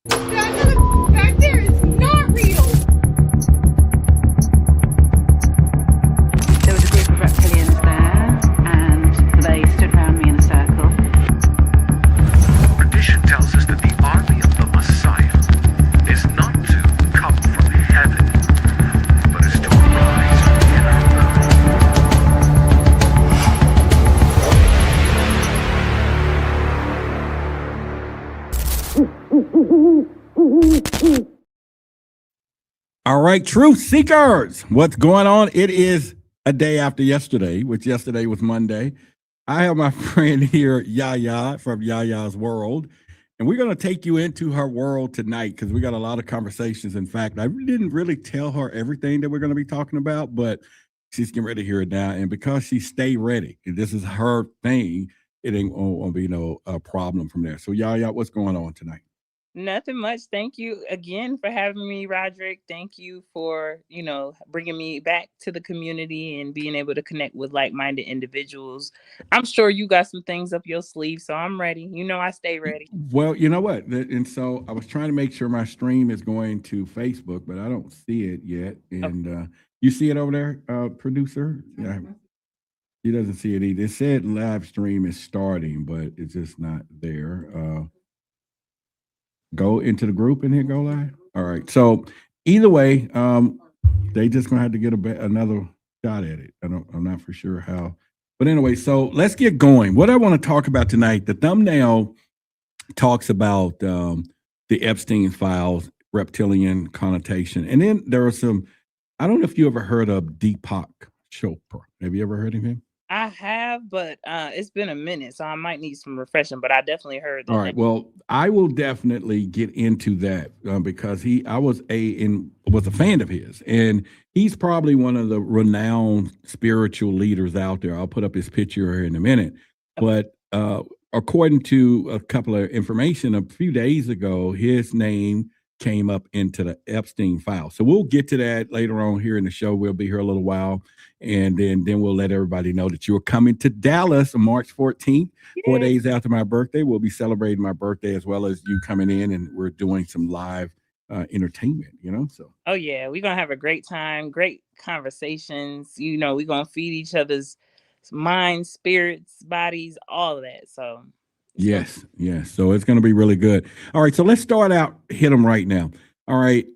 That back there is not real. There was a group of reptilians there, and they stood around me in a circle. Tradition tells us that the army of the Messiah is not to come from heaven, but is to rise in earth. All right, truth seekers, what's going on? It is a day after yesterday, which yesterday was Monday. I have my friend here, Yaya, from Yaya's World, and we're going to take you into her world tonight because we got a lot of conversations. In fact, I didn't really tell her everything that we're going to be talking about, but she's getting ready to hear it now. And because she stay ready, and this is her thing, it ain't going to be no problem from there. So, Yaya, what's going on tonight? Nothing much. Thank you again for having me, Roderick. Thank you for, bringing me back to the community and being able to connect with like-minded individuals. I'm sure you got some things up your sleeve, so I'm ready. I stay ready. Well, you know what? And so I was trying to make sure my stream is going to Facebook, but I don't see it yet. And you see it over there, producer? Yeah. He doesn't see it either. It said live stream is starting, but it's just not there. Go into the group and hit go live. All right. So either way, they just gonna have to get another shot at it. I'm not for sure how, but anyway. So let's get going. What I want to talk about tonight. The thumbnail talks about the Epstein files, reptilian connotation, and then there are some. I don't know if you ever heard of Deepak Chopra. Have you ever heard of him? I have, but it's been a minute, so I might need some refreshing, but I definitely heard that. All right. Well, I will definitely get into that because I was a fan of his, and he's probably one of the renowned spiritual leaders out there. I'll put up his picture here in a minute. But according to a couple of information, a few days ago, his name came up into the Epstein file. So we'll get to that later on here in the show. We'll be here a little while. And then we'll let everybody know that you're coming to Dallas on March 14th, 4 days after my birthday. We'll be celebrating my birthday as well as you coming in, and we're doing some live entertainment, so. Oh, yeah. We're going to have a great time, great conversations. We're going to feed each other's minds, spirits, bodies, all of that. So. Yes. So it's going to be really good. All right. So let's start out, hit them right now. All right.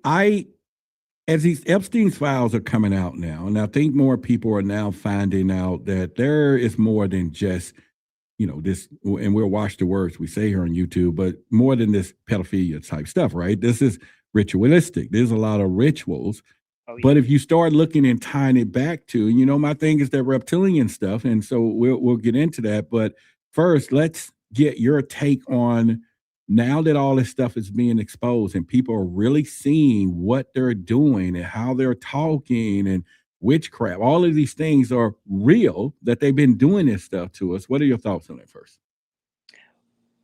As these Epstein's files are coming out now, and I think more people are now finding out that there is more than just, this, and we'll watch the words we say here on YouTube, but more than this pedophilia type stuff, right? This is ritualistic. There's a lot of rituals. Oh, yeah. But if you start looking and tying it back to, my thing is that reptilian stuff, and so we'll get into that. But first, let's get your take on, now that all this stuff is being exposed and people are really seeing what they're doing and how they're talking and witchcraft, all of these things are real, that they've been doing this stuff to us. What are your thoughts on that first?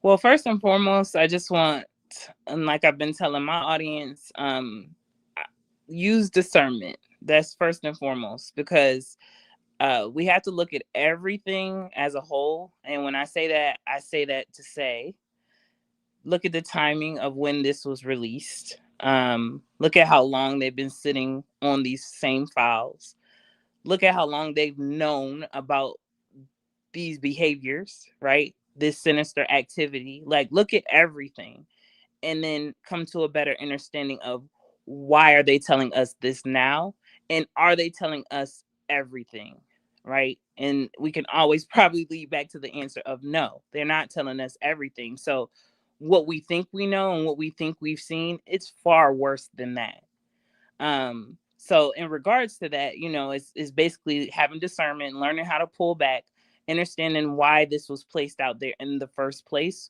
Well, first and foremost, I just want, and like I've been telling my audience, use discernment. That's first and foremost, because we have to look at everything as a whole. And when I say that to say, look at the timing of when this was released. Look at how long they've been sitting on these same files. Look at how long they've known about these behaviors, right? This sinister activity. Like, look at everything and then come to a better understanding of why are they telling us this now? And are they telling us everything, right? And we can always probably lead back to the answer of no, they're not telling us everything. So what we think we know and what we think we've seen, it's far worse than that. So in regards to that, it's basically having discernment, learning how to pull back, understanding why this was placed out there in the first place,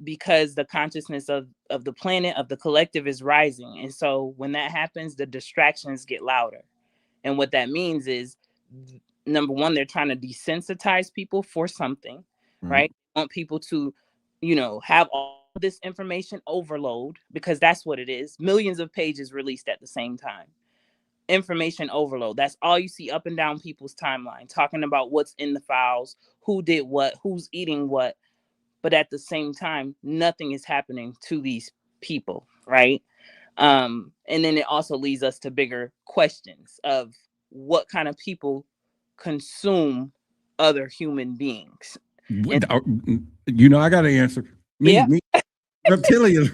because the consciousness of the planet, of the collective, is rising. And so when that happens, the distractions get louder. And what that means is, number one, they're trying to desensitize people for something, right? They want people to have all this information overload, because that's what it is. Millions of pages released at the same time. Information overload. That's all you see up and down people's timeline, talking about what's in the files, who did what, who's eating what. But at the same time, nothing is happening to these people, right? And then it also leads us to bigger questions of what kind of people consume other human beings. And I got to answer. yeah, Me, reptilians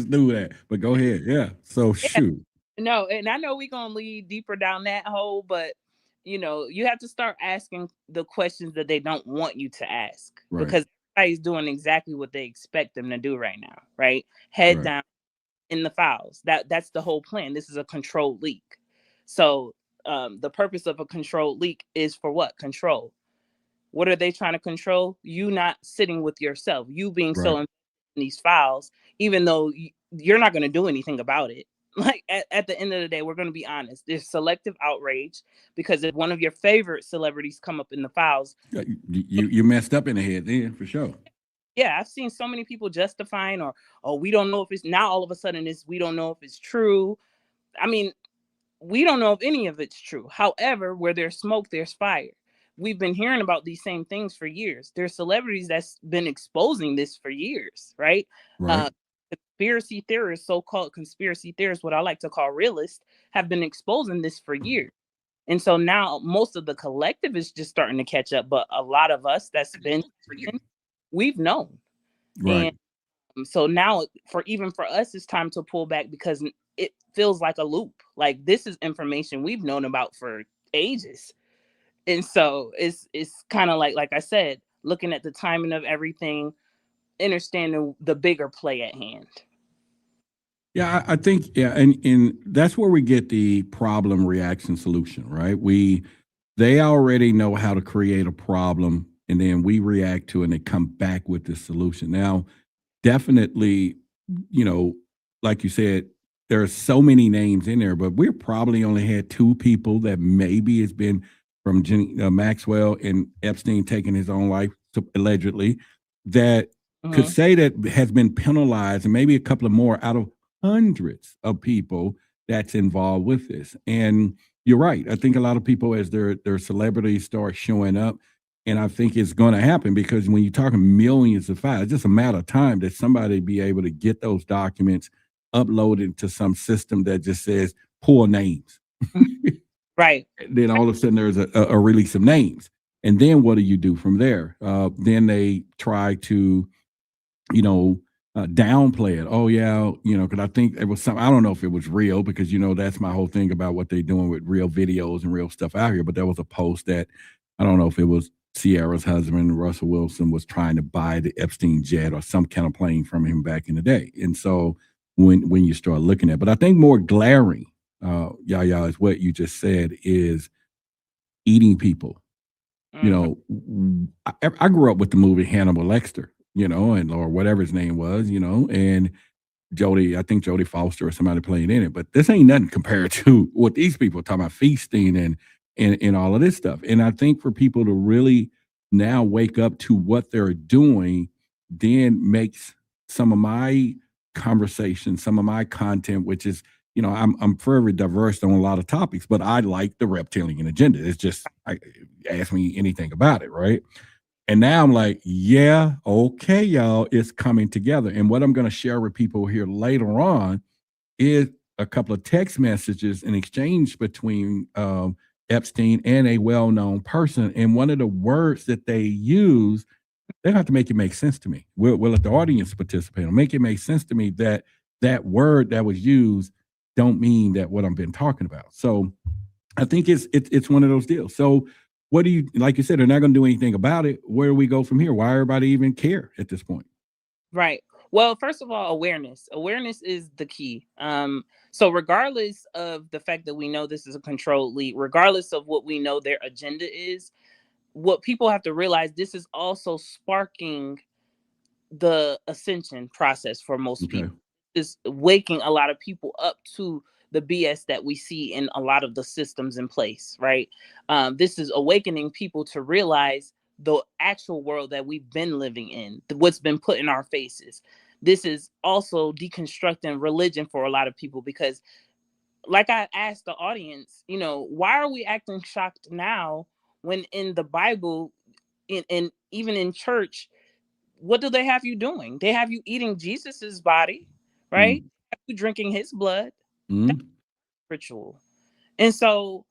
do that. But go ahead. Yeah. So yeah, shoot. no, and I know we're gonna lead deeper down that hole, but you have to start asking the questions that they don't want you to ask, Right. because everybody's doing exactly what they expect them to do right now, right? Head Right. down in the files. That's the whole plan. This is a controlled leak. So the purpose of a controlled leak is for what? Control. What are they trying to control? You not sitting with yourself, you being so Right. in these files, even though you're not going to do anything about it. Like at the end of the day, we're going to be honest. There's selective outrage, because if one of your favorite celebrities come up in the files, You messed up in the head then for sure. yeah, I've seen so many people justifying, or oh, we don't know if it's, now all of a sudden it's, we don't know if it's true. I mean, we don't know if any of it's true. However, where there's smoke, there's fire. We've been hearing about these same things for years. There's celebrities that's been exposing this for years, right? Right. Conspiracy theorists, so-called conspiracy theorists, what I like to call realists, have been exposing this for years. And so now most of the collective is just starting to catch up, but a lot of us that's been, we've known. Right. And so now for us, it's time to pull back, because it feels like a loop. Like, this is information we've known about for ages. And so it's kind of like I said, looking at the timing of everything, understanding the bigger play at hand. Yeah, I think, yeah, and that's where we get the problem, reaction, solution, right? They already know how to create a problem, and then we react to it and they come back with the solution. Now, definitely, you know, like you said, there are so many names in there, but we're probably only had two people that maybe it's been from Maxwell and Epstein taking his own life, allegedly, that could say that has been penalized, and maybe a couple of more out of hundreds of people that's involved with this. And you're right. I think a lot of people, as their celebrities start showing up, and I think it's going to happen, because when you're talking millions of files, it's just a matter of time that somebody be able to get those documents uploaded to some system that just says pull names. Right. Then all of a sudden there's a release of names. And then what do you do from there? Then they try to, downplay it. Oh yeah, because I think it was something, I don't know if it was real, because that's my whole thing about what they're doing with real videos and real stuff out here. But there was a post that, I don't know if it was Sierra's husband, Russell Wilson, was trying to buy the Epstein jet or some kind of plane from him back in the day. And so when you start looking at, but I think more glaring, Yaya, is what you just said, is eating people. I grew up with the movie Hannibal Lecter, or whatever his name was, and I think Jodie Foster or somebody playing in it. But this ain't nothing compared to what these people are talking about, feasting and all of this stuff. And I think for people to really now wake up to what they're doing, then makes some of my conversation, some of my content, which is, I'm very diverse on a lot of topics, but I like the reptilian agenda. It's just, ask me anything about it, right? And now I'm like, yeah, okay, y'all, it's coming together. And what I'm going to share with people here later on is a couple of text messages in exchange between Epstein and a well-known person. And one of the words that they use, they have to make it make sense to me. We'll let the audience participate. Make it make sense to me that that word that was used don't mean that what I've been talking about. So I think it's one of those deals. So what do you, like you said, they're not going to do anything about it. Where do we go from here? Why everybody even care at this point? Right. Well, first of all, awareness. Awareness is the key. So regardless of the fact that we know this is a controlled leak, regardless of what we know their agenda is, what people have to realize, this is also sparking the ascension process for most people. Is waking a lot of people up to the BS that we see in a lot of the systems in place, right? This is awakening people to realize the actual world that we've been living in, what's been put in our faces. This is also deconstructing religion for a lot of people, because like I asked the audience, why are we acting shocked now when in the Bible, and even in church, what do they have you doing? They have you eating Jesus's body, right? Have you drinking his blood. That's ritual. And so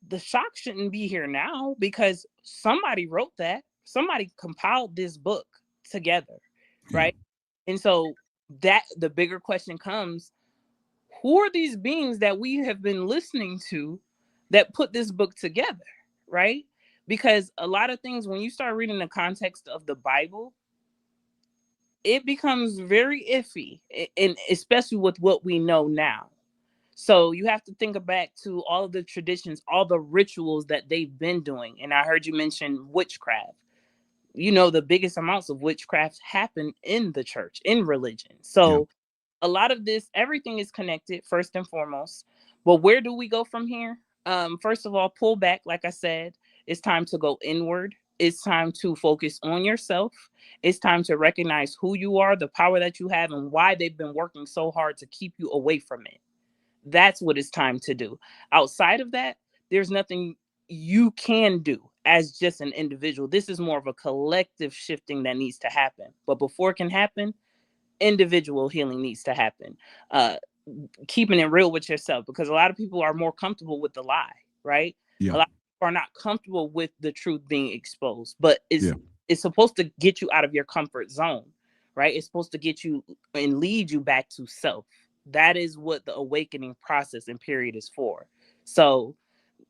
the shock shouldn't be here now because somebody wrote that. Somebody compiled this book together, right? And so that the bigger question comes, who are these beings that we have been listening to that put this book together, right? Because a lot of things, when you start reading the context of the Bible, it becomes very iffy, and especially with what we know now. So you have to think back to all of the traditions, all the rituals that they've been doing. And I heard you mention witchcraft. You know, the biggest amounts of witchcraft happen in the church, in religion. So a lot of this, everything is connected first and foremost. But where do we go from here? First of all, pull back. Like I said, it's time to go inward. It's time to focus on yourself. It's time to recognize who you are, the power that you have, and why they've been working so hard to keep you away from it. That's what it's time to do. Outside of that, there's nothing you can do as just an individual. This is more of a collective shifting that needs to happen. But before it can happen, individual healing needs to happen. Keeping it real with yourself, because a lot of people are more comfortable with the lie, right? A lot of people are not comfortable with the truth being exposed, but it's supposed to get you out of your comfort zone, right? It's supposed to get you and lead you back to self. That is what the awakening process and period is for. So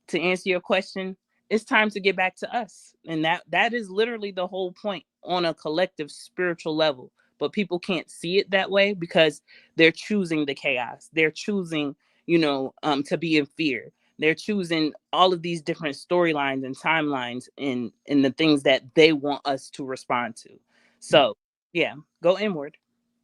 to answer your question, it's time to get back to us. And that is literally the whole point on a collective spiritual level. But people can't see it that way because they're choosing the chaos. They're choosing, to be in fear. They're choosing all of these different storylines and timelines in the things that they want us to respond to. So yeah, go inward.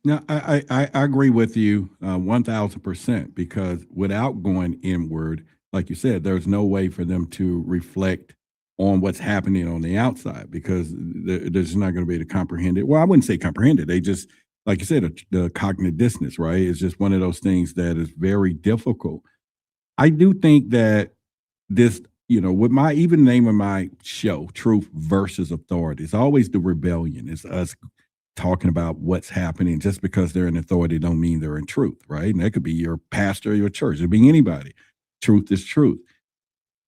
No, I agree with you 1000%, because without going inward, like you said, there's no way for them to reflect on what's happening on the outside, because they're just not going to be able to comprehend it. Well, I wouldn't say comprehend it. They just, like you said, the cognitive dissonance, right? It's just one of those things that is very difficult. I do think that this, with my even name of my show, Truth versus Authority, it's always the rebellion. It's us talking about what's happening. Just because they're in authority don't mean they're in truth, right? And that could be your pastor or your church. It could be anybody. Truth is truth.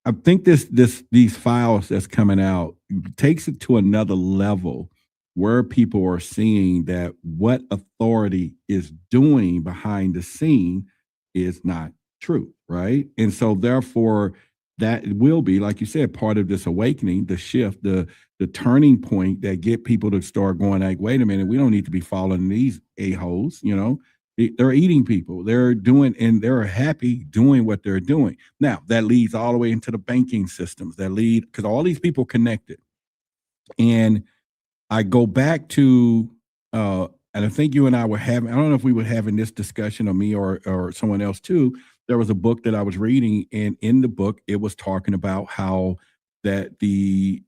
I think these files that's coming out takes it to another level where people are seeing that what authority is doing behind the scene is not true, right? And so therefore that will be, like you said, part of this awakening, the shift, the turning point that get people to start going like, wait a minute, we don't need to be following these a-holes, They're eating people. They're doing, and they're happy doing what they're doing. Now, that leads all the way into the banking systems because all these people connected. And I go back to, and I think you and I were having, I don't know if we were having this discussion, or me or someone else too. There was a book that I was reading, and in the book, it was talking about how that the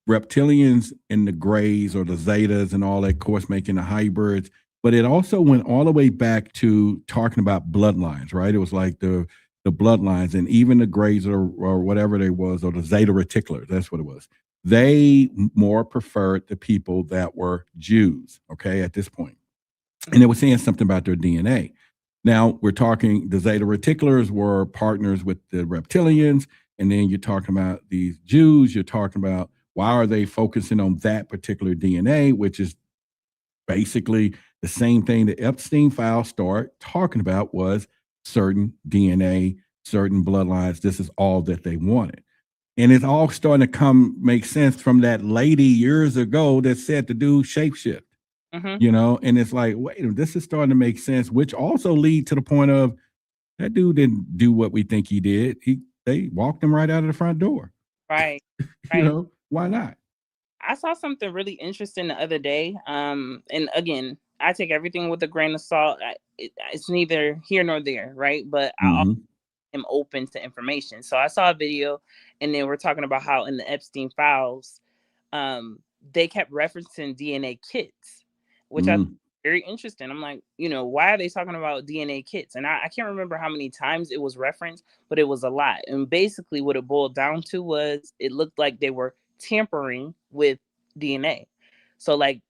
reptilians and the grays or the zetas and all that, of course, making the hybrids. But it also went all the way back to talking about bloodlines, right? It was like the bloodlines, and even the grays or whatever they was, or the zeta reticulars, that's what it was. They more preferred the people that were Jews, okay, at this point. And they were saying something about their DNA. Now, we're talking, the zeta reticulars were partners with the reptilians, and then you're talking about these Jews, you're talking about why are they focusing on that particular DNA, which is basically the same thing the Epstein files start talking about, was certain DNA, certain bloodlines. This is all that they wanted. And it's all starting to make sense from that lady years ago that said to do shapeshift, and it's like, wait, this is starting to make sense, which also lead to the point of that dude didn't do what we think he did. They walked him right out of the front door. Right. Why not? I saw something really interesting the other day. And again, I take everything with a grain of salt. It's neither here nor there, right? But I am open to information. So I saw a video, and they were talking about how in the Epstein files, they kept referencing DNA kits, which I thought very interesting. I'm like, why are they talking about DNA kits? And I can't remember how many times it was referenced, but it was a lot. And basically what it boiled down to was it looked like they were tampering with DNA. So like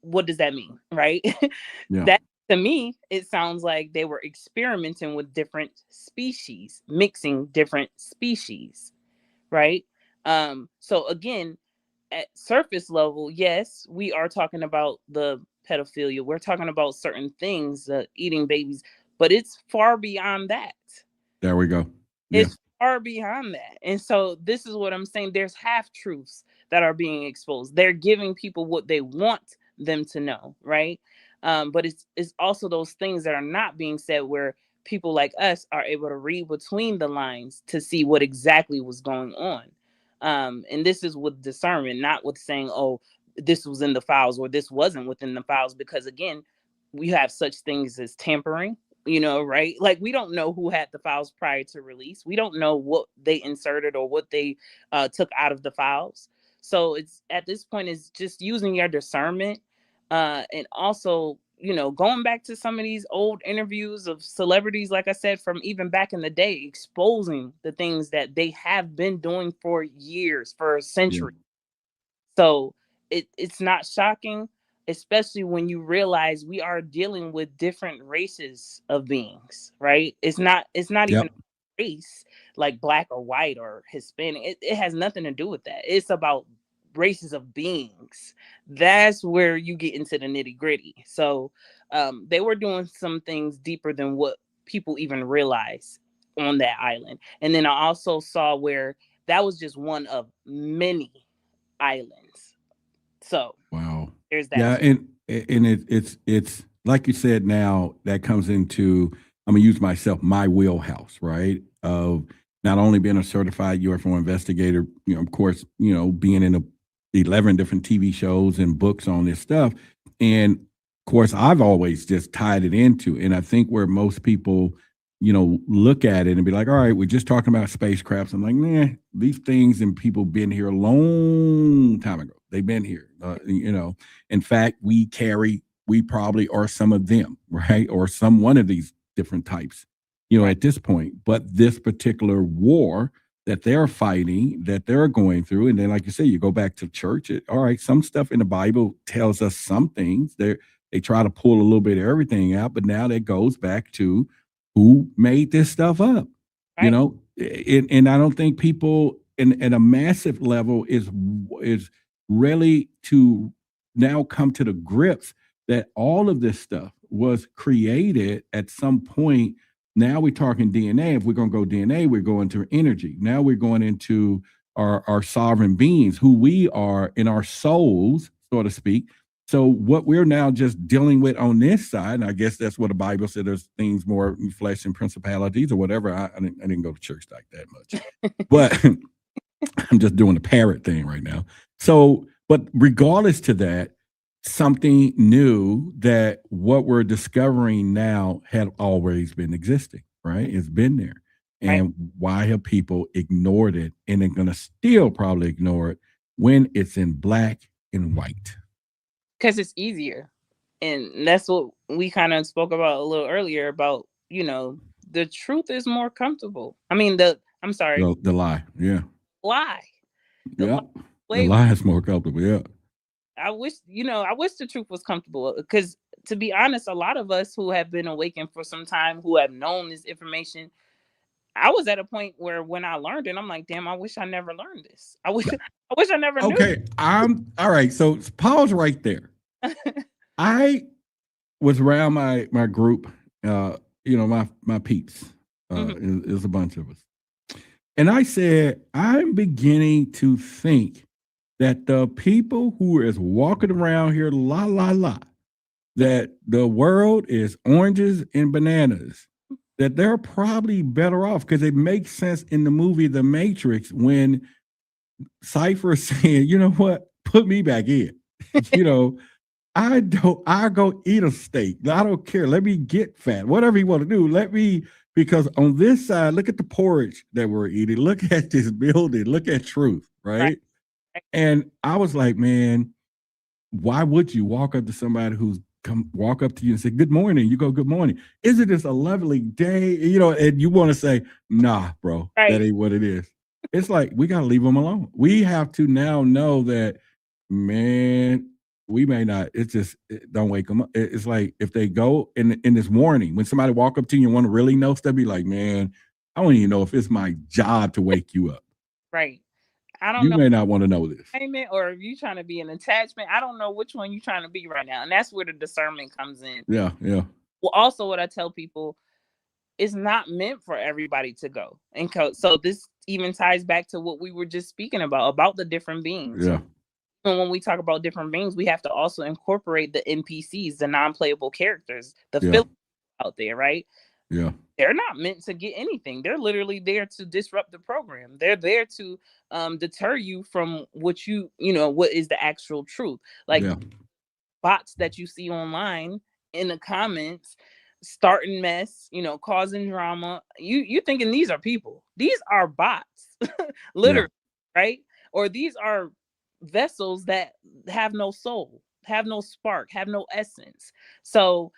what does that mean, right? Yeah. That, to me, it sounds like they were experimenting with different species, mixing different species, right? So again, at surface level, yes, we are talking about the pedophilia. We're talking about certain things, eating babies, but it's far beyond that. There we go. Yeah. It's far beyond that. And so this is what I'm saying. There's half truths that are being exposed. They're giving people what they want them to know, right? But it's also those things that are not being said where people like us are able to read between the lines to see what exactly was going on. And this is with discernment, not with saying, oh, this was in the files or this wasn't within the files, because again, we have such things as tampering, right? Like, we don't know who had the files prior to release. We don't know what they inserted or what they took out of the files. So it's, at this point, it's just using your discernment, and also, going back to some of these old interviews of celebrities, like I said, from even back in the day, exposing the things that they have been doing for years, for a century. So it's not shocking, especially when you realize we are dealing with different races of beings, right? It's not even race, like black or white or Hispanic. It has nothing to do with that. It's about races of beings. That's where you get into the nitty gritty. So they were doing some things deeper than what people even realize on that island. And then I also saw where that was just one of many islands. So Wow. there's that. Yeah, and it's like you said. Now that comes into, I'm gonna use my wheelhouse, right? Of not only being a certified UFO investigator, of course, being in 11 different TV shows and books on this stuff, and of course, I've always just tied it into, and I think where most people, look at it and be like, all right, we're just talking about spacecrafts. I'm like, nah, these things and people been here a long time ago. They've been here, In fact, we probably are some of them, right? Or some one of these different types, at this point. But this particular war that they're fighting, that they're going through, and then, like you say, you go back to church. All right, some stuff in the Bible tells us some things. They try to pull a little bit of everything out, but now that goes back to who made this stuff up, Right. And I don't think people at a massive level is really to now come to the grips that all of this stuff was created at some point. Now we're talking DNA. If we're going to go DNA, we're going to energy. Now we're going into our sovereign beings, who we are in our souls, so to speak. So what we're now just dealing with on this side, and I guess that's what the Bible said, there's things more in flesh and principalities or whatever. I didn't go to church like that much, but I'm just doing the parrot thing right now. So, but regardless to that, something new that what we're discovering now had always been existing, right? It's been there. And Right. why have people ignored it, and they're going to still probably ignore it when it's in black and white? Because it's easier. And that's what we kind of spoke about a little earlier about, the truth is more comfortable. I mean, I'm sorry, The lie. Yeah. lie. The Yeah. lie The way- lie is more comfortable. Yeah. I wish the truth was comfortable, because to be honest, a lot of us who have been awakened for some time, who have known this information, I was at a point where when I learned it, I'm like, damn, I wish I never learned this. I wish I never knew. Okay. I'm all right. So pause right there. I was around my group, my peeps. There's a bunch of us. And I said, I'm beginning to think that the people who is walking around here, that the world is oranges and bananas, that they're probably better off, because it makes sense in the movie The Matrix when Cypher is saying, you know what, put me back in. I go eat a steak. I don't care. Let me get fat. Whatever you want to do, because on this side, look at the porridge that we're eating. Look at this building. Look at truth, right? And I was like, man, why would you walk up to somebody who's walk up to you and say, good morning? You go, good morning. Isn't this a lovely day? And you want to say, nah, bro, that ain't what it is. It's like, we got to leave them alone. We have to now know that, man, we may not. It's just don't wake them up. It's like if they go in this warning, when somebody walk up to you and want to really know stuff, be like, man, I don't even know if it's my job to wake you up. Right. I don't You know may not want to know this. or if you trying to be an attachment. I don't know which one you're trying to be right now. And that's where the discernment comes in. Yeah, yeah. Well, also what I tell people, it's not meant for everybody to go. And so this even ties back to what we were just speaking about the different beings. Yeah. And when we talk about different beings, we have to also incorporate the NPCs, the non-playable characters, the fillers out there, right? Yeah. They're not meant to get anything. They're literally there to disrupt the program. They're there to deter you from what what is the actual truth. Like bots that you see online in the comments, starting mess, causing drama. You thinking these are people. These are bots, literally, right? Or these are vessels that have no soul, have no spark, have no essence. So,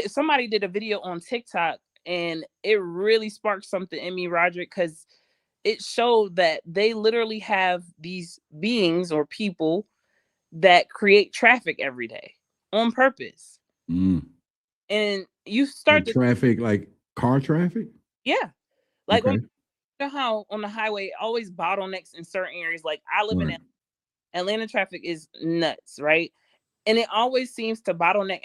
somebody did a video on TikTok and it really sparked something in me, Roderick, because it showed that they literally have these beings or people that create traffic every day on purpose. And you start like traffic, like car traffic? Yeah. Like how on the highway always bottlenecks in certain areas. Like I live in Atlanta, traffic is nuts, right? And it always seems to bottleneck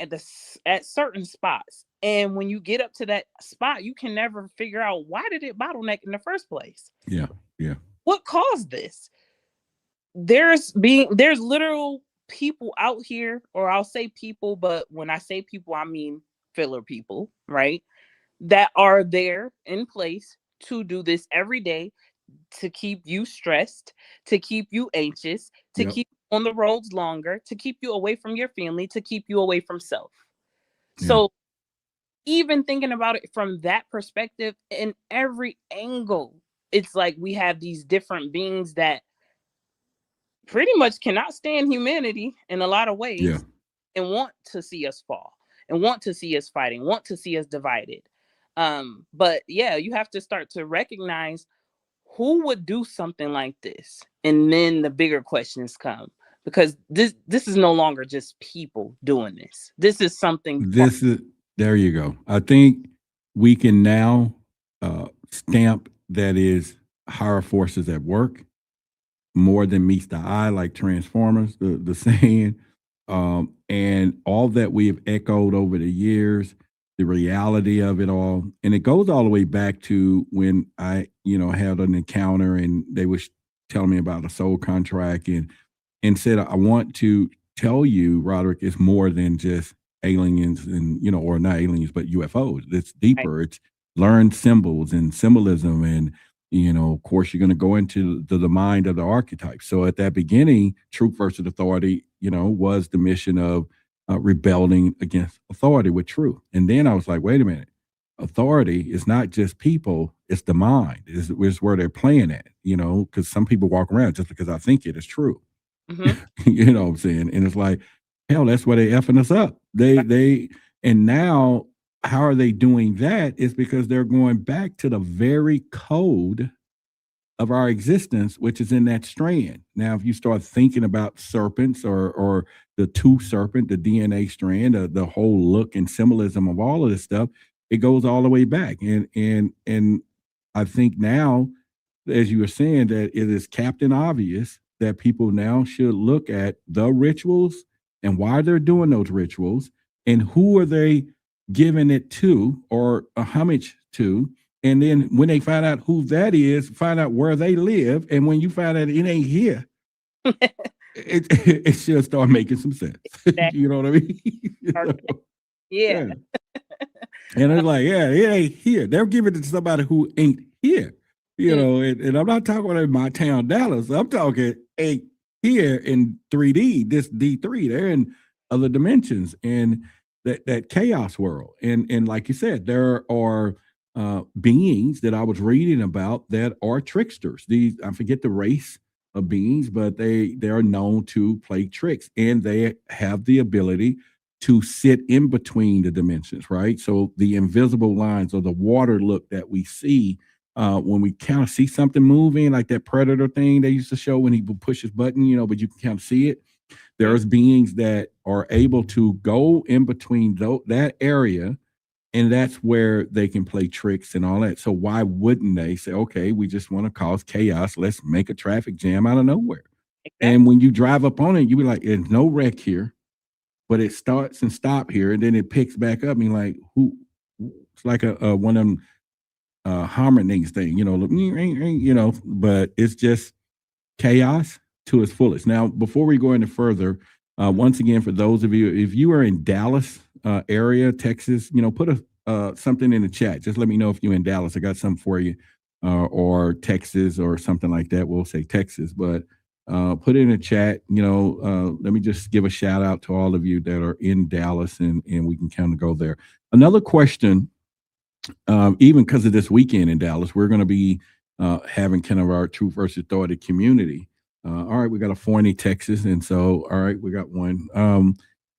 at certain spots. And when you get up to that spot, you can never figure out why did it bottleneck in the first place. Yeah, yeah. What caused this? There's literal people out here, or I'll say people, but when I say people, I mean filler people, right? That are there in place to do this every day, to keep you stressed, to keep you anxious, to keep on the roads longer, to keep you away from your family, to keep you away from self. So even thinking about it from that perspective, in every angle, it's like we have these different beings that pretty much cannot stand humanity in a lot of ways and want to see us fall and want to see us fighting, want to see us divided. But you have to start to recognize who would do something like this. And then the bigger questions come, because this is no longer just people doing this. This is something. There you go. I think we can now stamp that is higher forces at work, more than meets the eye, like Transformers, the saying. And all that we have echoed over the years, the reality of it all. And it goes all the way back to when I, had an encounter and they was telling me about a soul contract and said, I want to tell you, Roderick, it's more than just aliens and, or not aliens, but UFOs. It's deeper. It's learned symbols and symbolism. And, of course, you're going to go into the mind of the archetype. So at that beginning, truth versus authority, was the mission of rebelling against authority with truth. And then I was like, wait a minute, authority is not just people, it's the mind, is where they're playing at, because some people walk around just because I think it is true. You know what I'm saying? And it's like, hell, that's why they effing us up. And now how are they doing that is because they're going back to the very code of our existence, which is in that strand. Now, if you start thinking about serpents or the two serpent, the DNA strand, the whole look and symbolism of all of this stuff, it goes all the way back. And I think now, as you were saying, that it is Captain Obvious that people now should look at the rituals and why they're doing those rituals and who are they giving it to or a homage to. And then when they find out who that is, find out where they live. And when you find out it ain't here, it should start making some sense. You know what I mean? Yeah. And it's like, it ain't here. They're giving it to somebody who ain't here. And I'm not talking about in my town, Dallas. I'm talking ain't here in 3D, this D3. They're in other dimensions and that chaos world. And like you said, there are beings that I was reading about that are tricksters. These, I forget the race of beings, but they are known to play tricks, and they have the ability to sit in between the dimensions, right? So the invisible lines or the water look that we see when we kind of see something moving, like that Predator thing they used to show when he would push his button, but you can kind of see it. There's beings that are able to go in between that area, and that's where they can play tricks and all that. So why wouldn't they say, okay, we just want to cause chaos. Let's make a traffic jam out of nowhere. Exactly. And when you drive up on it, you be like, there's no wreck here, but it starts and stop here, and then it picks back up. And like, who? It's like a one of them harmonies thing, but it's just chaos to its fullest. Now, before we go any further, once again, for those of you, if you are in Dallas area, Texas, put something in the chat. Just let me know if you're in Dallas. I got something for you, or Texas or something like that. We'll say Texas, but put it in the chat. Let me just give a shout out to all of you that are in Dallas, and we can kind of go there. Another question, even because of this weekend in Dallas, we're going to be having kind of our Truth versus Authority community. All right, we got a Forney, Texas, and so all right, we got one.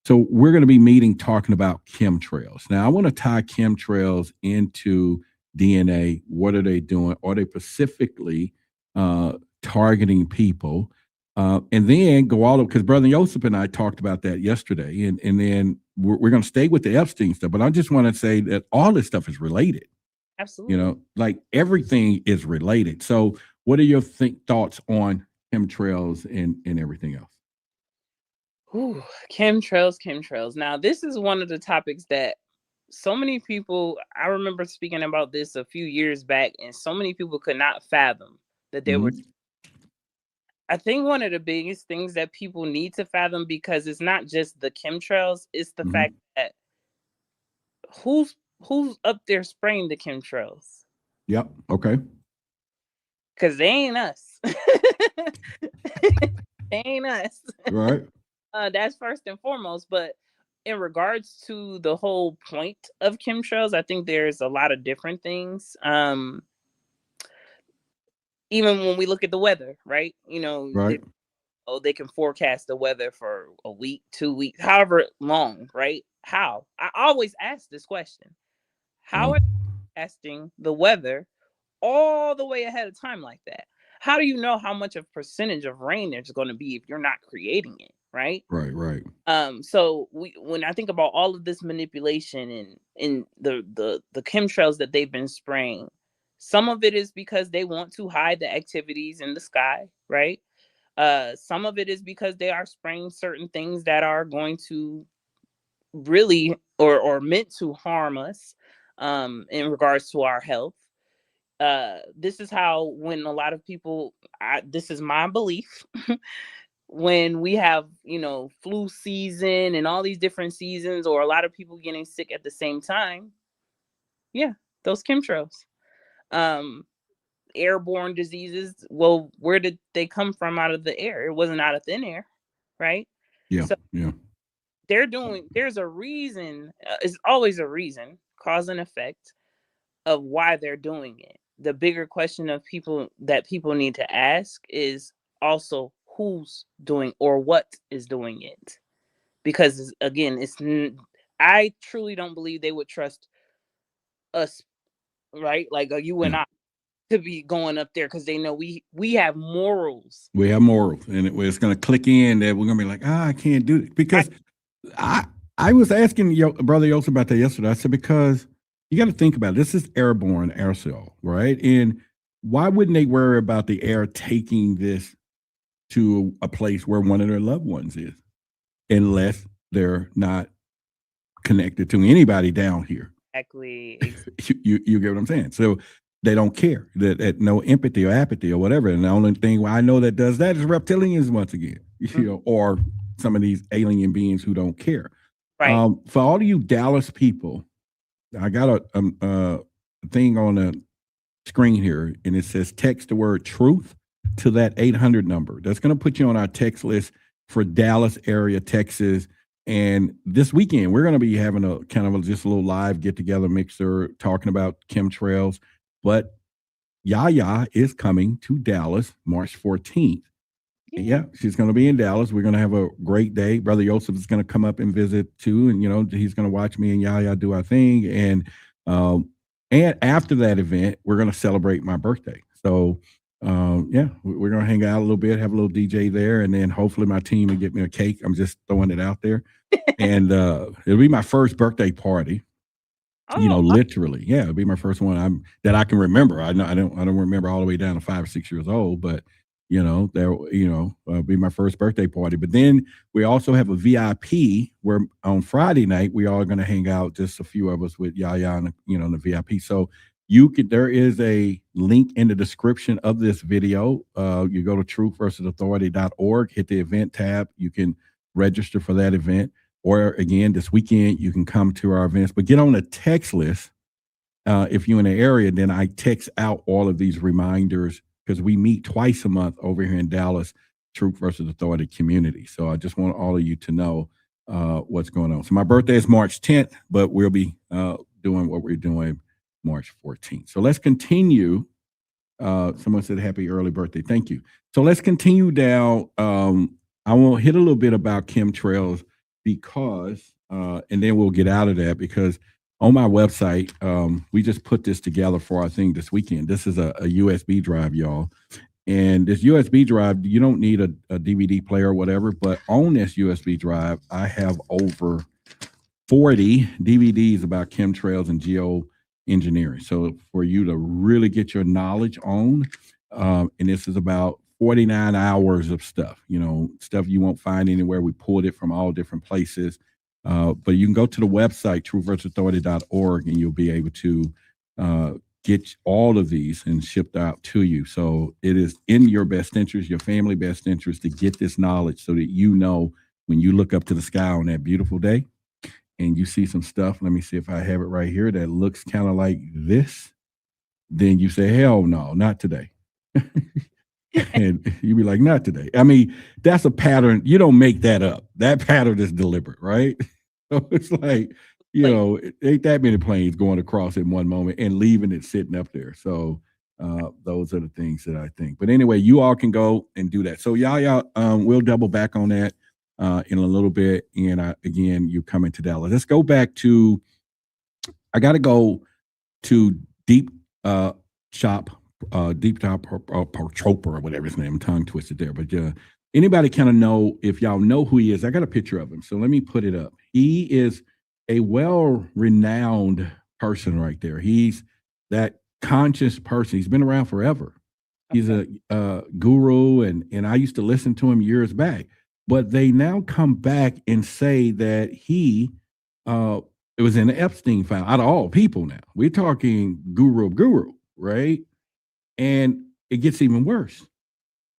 So we're going to be meeting talking about chemtrails. Now, I want to tie chemtrails into DNA. What are they doing? Are they specifically targeting people? And then go all over, because Brother Joseph and I talked about that yesterday, and then we're going to stay with the Epstein stuff. But I just want to say that all this stuff is related. Absolutely. Like everything is related. So what are your thoughts on chemtrails and everything else? Ooh, chemtrails. Now, this is one of the topics that so many people, I remember speaking about this a few years back, and so many people could not fathom that they were. I think one of the biggest things that people need to fathom, because it's not just the chemtrails, it's the fact that who's up there spraying the chemtrails? Yep. Okay. Because they ain't us. They ain't us. Right. That's first and foremost. But in regards to the whole point of chemtrails, I think there's a lot of different things. Even when we look at the weather, right? Right. They can forecast the weather for a week, 2 weeks, however long, right? How? I always ask this question. How are they forecasting the weather all the way ahead of time like that? How do you know how much of percentage of rain there's going to be if you're not creating it, right? Right. So when I think about all of this manipulation and the chemtrails that they've been spraying, some of it is because they want to hide the activities in the sky, right? Some of it is because they are spraying certain things that are going to really or meant to harm us in regards to our health. This is how, when a lot of people, this is my belief, when we have, flu season and all these different seasons, or a lot of people getting sick at the same time. Yeah, those chemtrails. Airborne diseases, well, where did they come from? Out of the air. It wasn't out of thin air, right? Yeah. There's a reason. It's always a reason, cause and effect, of why they're doing it. The bigger question of people need to ask is also who's doing or what is doing it. Because again, I truly don't believe they would trust us, right? Like you and I, to be going up there, because they know we have morals. We have morals, and it's going to click in that we're going to be like, I can't do it. Because I was asking Brother Yosef about that yesterday. I said, because you got to think about it. This is airborne aerosol, right? And why wouldn't they worry about the air taking this to a place where one of their loved ones is, unless they're not connected to anybody down here? Exactly. You get what I'm saying? So they don't care, that no empathy or apathy or whatever. And the only thing I know that does that is reptilians, once again, or some of these alien beings who don't care. Right. For all of you Dallas people, I got a thing on the screen here, and it says text the word truth to that 800 number. That's going to put you on our text list for Dallas area, Texas. And this weekend, we're going to be having a kind of just a little live get together mixer talking about chemtrails. But Yaya is coming to Dallas March 14th. Yeah, she's going to be in Dallas. We're going to have a great day. Brother Joseph is going to come up and visit too. And, he's going to watch me and Yaya do our thing. And after that event, we're going to celebrate my birthday. So yeah, we're gonna hang out a little bit, have a little DJ there, and then hopefully my team will get me a cake. I'm just throwing it out there, and it'll be my first birthday party. Oh, Literally, yeah, it'll be my first one that I can remember. I don't remember all the way down to 5 or 6 years old, but be my first birthday party. But then we also have a VIP where on Friday night we are going to hang out, just a few of us with Yaya and the VIP. So there is a link in the description of this video. You go to truthversusauthority.org, hit the event tab. You can register for that event. Or again, this weekend, you can come to our events, but get on a text list. If you're in the area, then I text out all of these reminders because we meet twice a month over here in Dallas, Truth versus Authority community. So I just want all of you to know what's going on. So my birthday is March 10th, but we'll be doing what we're doing March 14th. So let's continue. Someone said happy early birthday. Thank you. So let's continue down. I want to hit a little bit about chemtrails because, and then we'll get out of that because on my website, we just put this together for our thing this weekend. This is a USB drive, y'all. And this USB drive, you don't need a DVD player or whatever, but on this USB drive, I have over 40 DVDs about chemtrails and geoengineering. So for you to really get your knowledge on, and this is about 49 hours of stuff, stuff you won't find anywhere. We pulled it from all different places. But you can go to the website, truthversusauthority.org, and you'll be able to get all of these and shipped out to you. So it is in your best interest, your family best interest, to get this knowledge so that when you look up to the sky on that beautiful day and you see some stuff, let me see if I have it right here, that looks kind of like this, then you say, hell no, not today. And you be like, not today. I mean, that's a pattern. You don't make that up. That pattern is deliberate, right? So it's like, it ain't that many planes going across in one moment and leaving it sitting up there. So those are the things that I think. But anyway, you all can go and do that. So y'all, we'll double back on that in a little bit. And again, you come into Dallas. Let's go back to, I got to go to Deep Chopra or whatever his name, tongue twisted there. But anybody kind of know, if y'all know who he is, I got a picture of him. So let me put it up. He is a well-renowned person right there. He's that conscious person. He's been around forever. He's a guru, and I used to listen to him years back. But they now come back and say that it was in the Epstein file. Out of all people now, we're talking guru, right? And it gets even worse.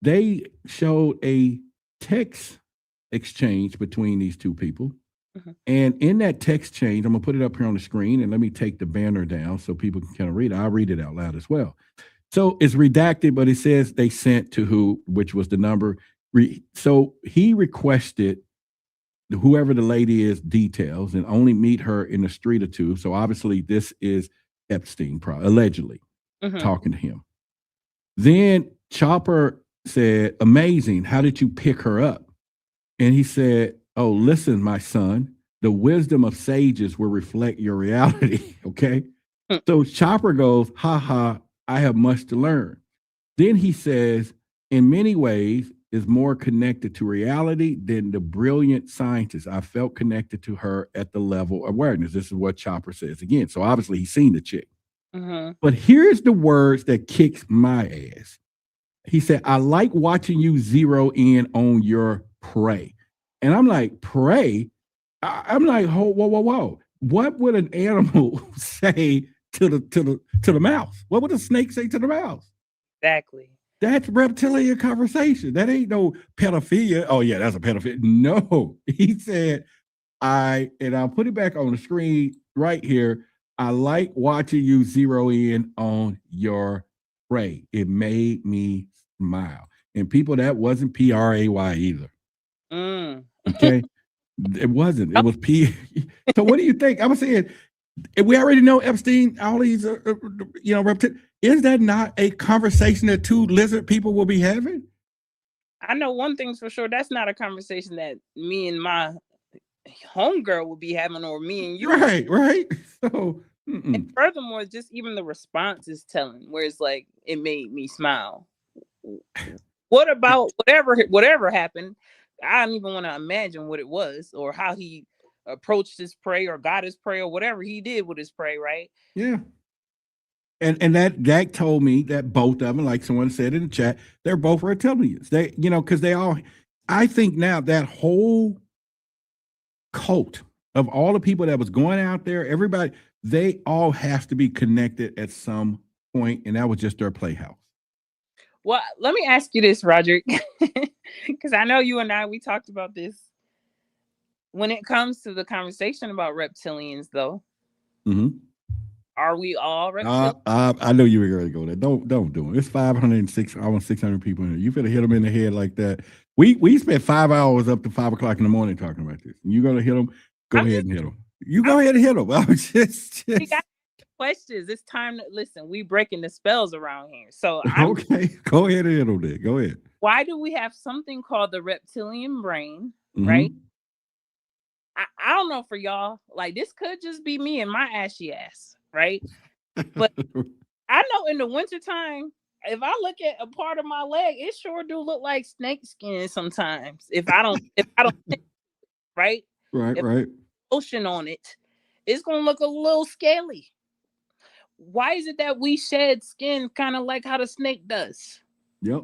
They showed a text exchange between these two people. Mm-hmm. And in that text change, I'm going to put it up here on the screen, and let me take the banner down so people can kind of read it. I'll read it out loud as well. So it's redacted, but it says they sent to who, which was the number. So he requested whoever the lady is details and only meet her in the street or two. So obviously this is Epstein, allegedly talking to him. Then Chopra said, amazing. How did you pick her up? And he said, oh, listen, my son, the wisdom of sages will reflect your reality. Okay. So Chopra goes, ha ha, I have much to learn. Then he says, in many ways, is more connected to reality than the brilliant scientist. I felt connected to her at the level of awareness. This is what Chopra says again. So obviously he's seen the chick. But here's the words that kicks my ass. He said, I like watching you zero in on your prey. And I'm like, prey? I'm like, whoa. What would an animal say to the mouse? What would a snake say to the mouse? Exactly. That's reptilian conversation. That ain't no pedophilia. Oh yeah, that's a pedophilia. No, he said, and I'll put it back on the screen right here. I like watching you zero in on your prey. It made me smile. And people, that wasn't PRAY either. Okay. It wasn't. It was P. So what do you think? I was saying, we already know Epstein, all these, reptilians. Is that not a conversation that two lizard people will be having? I know one thing's for sure. That's not a conversation that me and my homegirl will be having, or me and you. Right. So, and furthermore, just even the response is telling, where it's like, it made me smile. what about whatever happened? I don't even want to imagine what it was or how he approached his prey or got his prey or whatever he did with his prey, right? Yeah. And that told me that both of them, like someone said in the chat, they're both reptilians. They, because they all, I think now that whole cult of all the people that was going out there, everybody, they all have to be connected at some point, and that was just their playhouse. Well, let me ask you this, Roderick, because I know you and I, we talked about this. When it comes to the conversation about reptilians, though, are we all reptilians? I know you were going to go there. Don't do it. It's 506, almost 600 people in there. You better hit them in the head like that. We spent 5 hours up to 5 o'clock in the morning talking about this. And you're going to hit them? Go ahead and hit them. You go ahead and hit them. I was just... We got questions. It's time to listen. We breaking the spells around here. So okay, go ahead and hit them there. Go ahead. Why do we have something called the reptilian brain, right? I don't know for y'all. Like, this could just be me and my ashy ass, right? But I know in the wintertime, if I look at a part of my leg, it sure do look like snake skin sometimes. If I don't, right? Right. Lotion on it, it's gonna look a little scaly. Why is it that we shed skin kind of like how the snake does? Yep.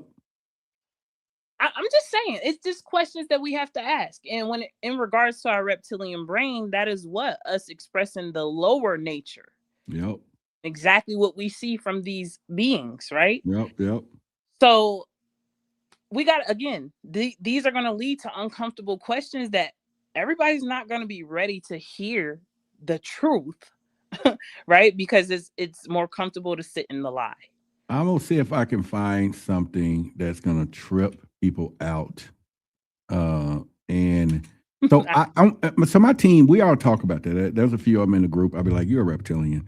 I'm just saying, it's just questions that we have to ask. And when in regards to our reptilian brain, that is what us expressing the lower nature. Yep. Exactly what we see from these beings, right? Yep. So we got, again, these are going to lead to uncomfortable questions that everybody's not going to be ready to hear the truth, right? Because it's more comfortable to sit in the lie. I'm going to see if I can find something that's going to trip people out. And so so my team, we all talk about that. There's a few of them in the group. I'll be like, you're a reptilian.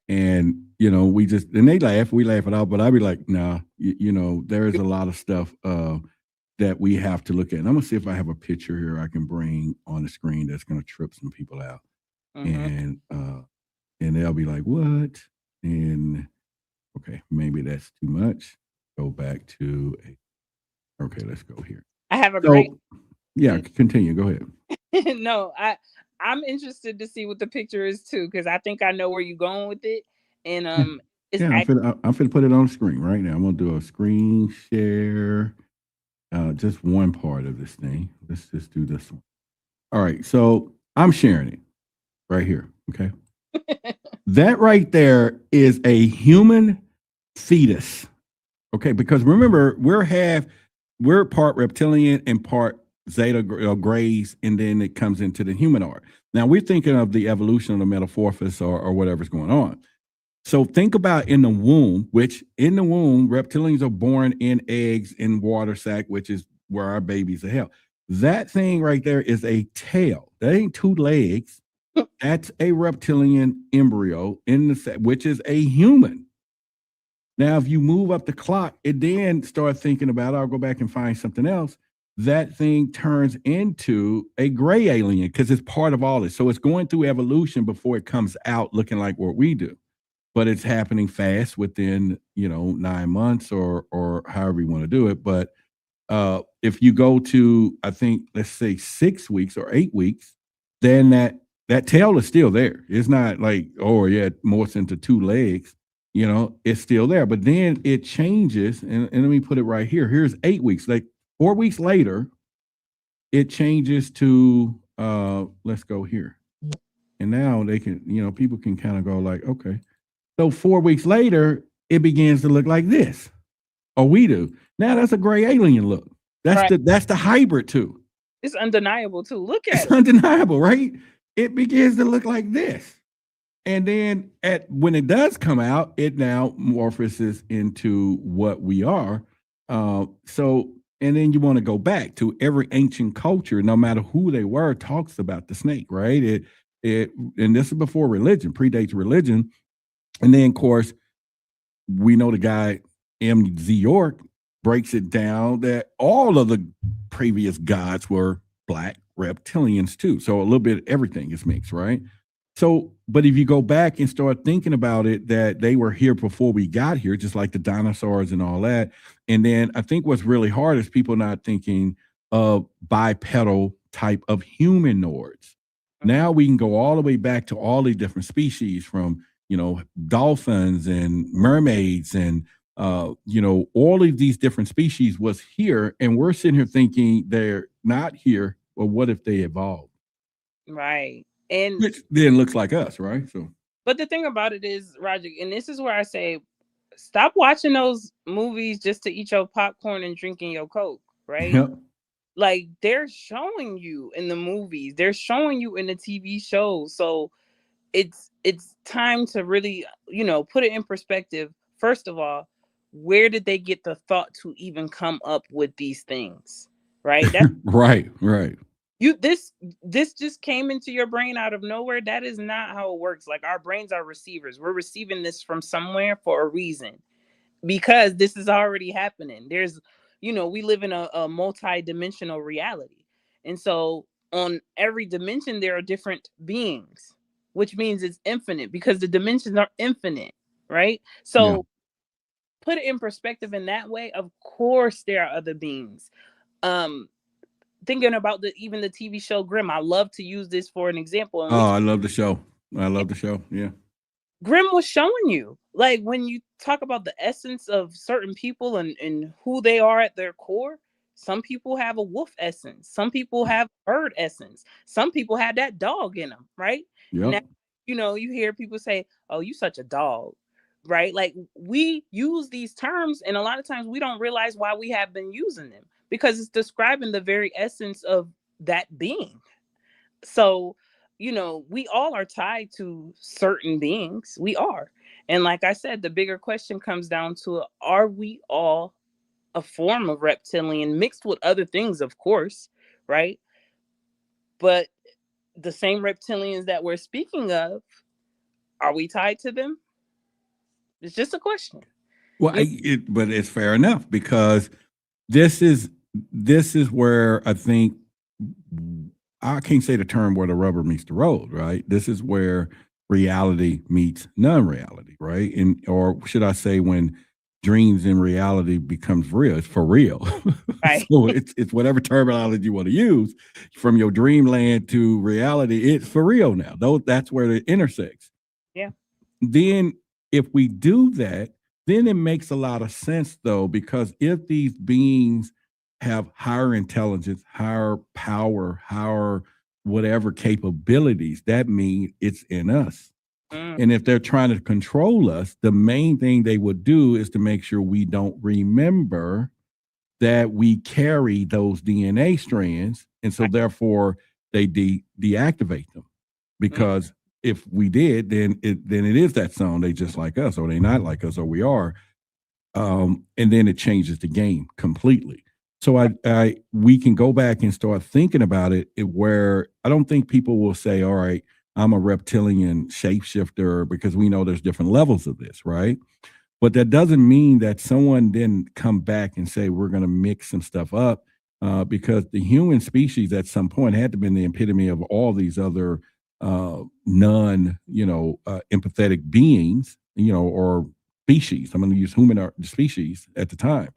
And, and they laugh, we laugh it out, but I'll be like, nah, there is a lot of stuff that we have to look at. And I'm going to see if I have a picture here I can bring on the screen that's going to trip some people out. And they'll be like, what? And okay, maybe that's too much. Go back to okay, let's go here. I have a great. Yeah, continue. Go ahead. No, I'm interested to see what the picture is too, because I think I know where you're going with it. And I'm finna put it on the screen right now. I'm gonna do a screen share. Just one part of this thing. Let's just do this one. All right, so I'm sharing it right here. Okay. That right there is a human fetus. Okay, because remember, we're part reptilian and part zeta grays, and then it comes into the humanoid. Now we're thinking of the evolution of the metamorphosis or whatever's going on. So think about in the womb, reptilians are born in eggs in water sac, which is where our babies are held. That thing right there is a tail. That ain't two legs. That's a reptilian embryo in the sac, which is a human. Now, if you move up the clock, it then start thinking about, I'll go back and find something else. That thing turns into a gray alien because it's part of all this. So it's going through evolution before it comes out looking like what we do. But it's happening fast within, 9 months or however you want to do it. But if you go to, I think, let's say 6 weeks or 8 weeks, then that tail is still there. It's not like, oh, yeah, it morphs into two legs. It's still there. But then it changes. And let me put it right here. Here's 8 weeks. Like 4 weeks later, it changes to, let's go here. And now they can, people can kind of go like, okay. So 4 weeks later, it begins to look like this. Or we do. Now that's a gray alien look. That's the hybrid too. It's undeniable too. Look at it. It's undeniable, right? It begins to look like this. And then when it does come out, it now morphoses into what we are. And then you want to go back to every ancient culture, no matter who they were, talks about the snake, right? And this is before religion, predates religion. And then, of course, we know the guy M.Z. York breaks it down that all of the previous gods were black reptilians too. So a little bit of everything is mixed, right? So, but if you go back and start thinking about it, that they were here before we got here, just like the dinosaurs and all that. And then I think what's really hard is people not thinking of bipedal type of humanoids. Now we can go all the way back to all the different species, from, you know, dolphins and mermaids and, you know, all of these different species was here. And we're sitting here thinking they're not here. Well, what if they evolved? Right. And Which then looks like us, right? So, but the thing about it is, Roger, and this is where I say, stop watching those movies just to eat your popcorn and drinking your Coke, right? yep. Like, they're showing you in the movies, they're showing you in the TV shows. So it's time to really, you know, put it in perspective. First of all, where did they get the thought to even come up with these things? Right? That's right. this just came into your brain out of nowhere. That is not how it works. Like, our brains are receivers. We're receiving this from somewhere for a reason, because this is already happening. There's, you know, we live in a multi-dimensional reality. And so on every dimension, there are different beings, which means it's infinite, because the dimensions are infinite, right? So put it in perspective in that way. Of course, there are other beings. Thinking about even the TV show Grimm, I love to use this for an example. Oh, I love the show. I love the show. Yeah. Grimm was showing you, like, when you talk about the essence of certain people and who they are at their core, some people have a wolf essence. Some people have bird essence. Some people have that dog in them, right? Yep. Now, you know, you hear people say, oh, you such a dog, right? Like, we use these terms, and a lot of times we don't realize why we have been using them, because it's describing the very essence of that being. So, you know, we all are tied to certain beings. We are. And like I said, the bigger question comes down to, are we all a form of reptilian mixed with other things, of course, right? But the same reptilians that we're speaking of, are we tied to them? It's just a question. Well, but it's fair enough, because this is where I think, I can't say the term where the rubber meets the road, right? This is where reality meets non-reality, right? And, or should I say, when dreams and reality becomes real, it's for real. Right. So it's whatever terminology you want to use, from your dreamland to reality, it's for real now. Though that's where it intersects. Yeah. Then if we do that, then it makes a lot of sense, though, because if these beings have higher intelligence, higher power, higher whatever capabilities, that means it's in us. And if they're trying to control us, the main thing they would do is to make sure we don't remember that we carry those DNA strands. And so therefore they deactivate them, because if we did, then it is that song, they just like us, or they not like us, or we are. And then it changes the game completely. So we can go back and start thinking about it, where I don't think people will say, all right, I'm a reptilian shapeshifter, because we know there's different levels of this, right? But that doesn't mean that someone didn't come back and say, we're going to mix some stuff up, because the human species at some point had to be the epitome of all these other empathetic beings, or species. I'm going to use human species at the time,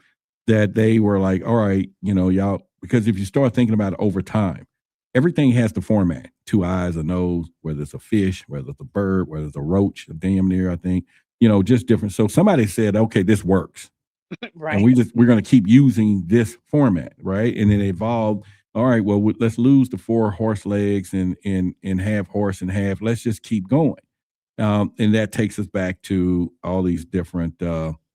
that they were like, all right, y'all, because if you start thinking about it over time, everything has the format: 2 eyes, a nose, whether it's a fish, whether it's a bird, whether it's a roach, damn near, I think, just different. So somebody said, okay, this works. Right. And we're going to keep using this format, right? And then it evolved. All right, well, let's lose the 4 horse legs and half horse and half. Let's just keep going. And that takes us back to all these different,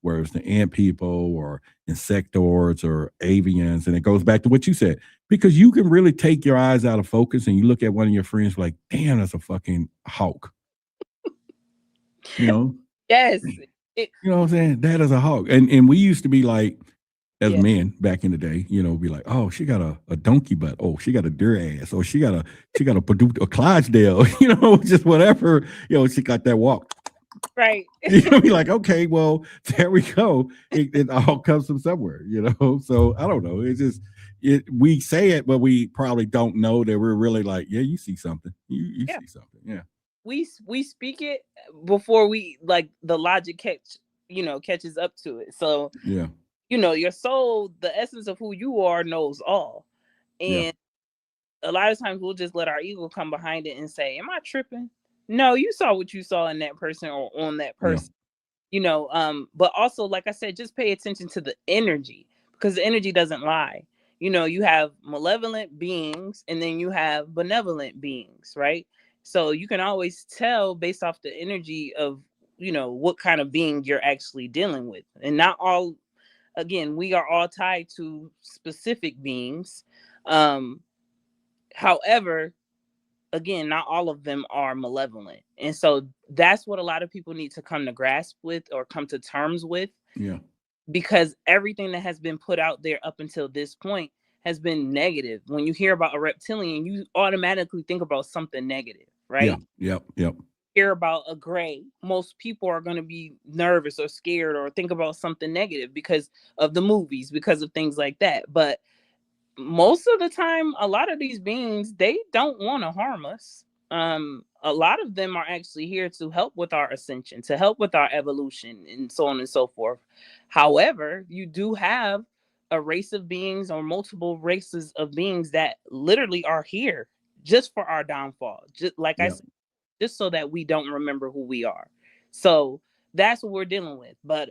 whether it's the ant people or insectoids or avians. And it goes back to what you said, because you can really take your eyes out of focus and you look at one of your friends like, damn, that's a fucking hawk. Yes. You know what I'm saying? That is a hawk. And we used to be like, as men back in the day, be like, oh, she got a donkey butt. Oh, she got a deer ass. Or she got a Clydesdale, just whatever, she got that walk. Right. Be like, okay, well, there we go. It all comes from somewhere, So I don't know. It's just, we say it, but we probably don't know that we're really like, yeah, you see something. You see something. Yeah. we speak it before we like the logic catches up to it. So Yeah. your soul, the essence of who you are, knows all. Yeah. And a lot of times we'll just let our ego come behind it and say, am I tripping? No, you saw what you saw in that person or on that Yeah. person. But also, like I said, just pay attention to the energy, because the energy doesn't lie. You have malevolent beings and then you have benevolent beings, right? So you can always tell based off the energy of what kind of being you're actually dealing with. And not all, again, we are all tied to specific beings. However, again, not all of them are malevolent. And so that's what a lot of people need to come to grasp with or come to terms with. Yeah. Because everything that has been put out there up until this point has been negative. When you hear about a reptilian, you automatically think about something negative, right? Yeah. Yep. Hear about a gray, most people are going to be nervous or scared or think about something negative because of the movies, because of things like that. But most of the time, a lot of these beings, they don't want to harm us. A lot of them are actually here to help with our ascension, to help with our evolution, and so on and so forth. However, you do have a race of beings or multiple races of beings that literally are here just for our downfall. Just like I Yep. said, just so that we don't remember who we are. So that's what we're dealing with. But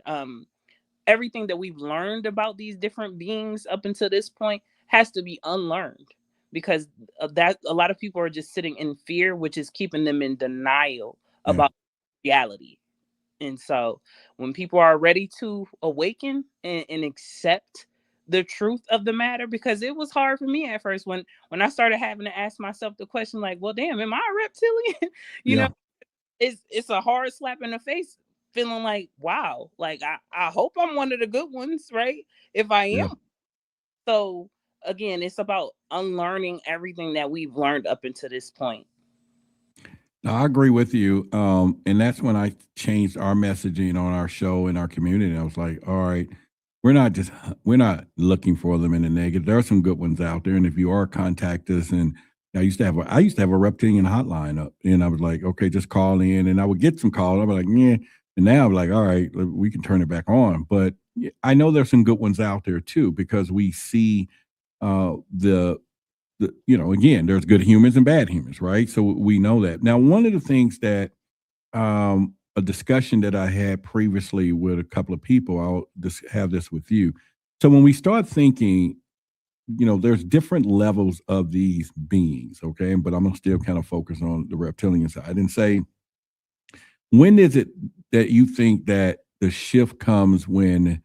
everything that we've learned about these different beings up until this point has to be unlearned, because of that a lot of people are just sitting in fear, which is keeping them in denial Yeah. about reality. And so when people are ready to awaken and accept the truth of the matter, because it was hard for me at first when I started having to ask myself the question, like, well, damn, am I a reptilian? you know Yeah. it's a hard slap in the face, feeling like, wow, like I hope I'm one of the good ones, right? If I Yeah. am. So again, it's about unlearning everything that we've learned up until this point. No, I agree with you. And that's when I changed our messaging on our show in our community. I was like, all right, we're not looking for them in the negative. There are some good ones out there. And if you are, contact us. And I used to have a reptilian hotline up, and I was like, okay, just call in, and I would get some calls. I'd be like, yeah. And now I'm like, all right, we can turn it back on. But I know there's some good ones out there too, because we see the again, there's good humans and bad humans, right? So we know that. Now, one of the things that a discussion that I had previously with a couple of people, I'll just have this with you. So when we start thinking, there's different levels of these beings, okay? But I'm gonna still kind of focus on the reptilian side and say, when is it that you think that the shift comes when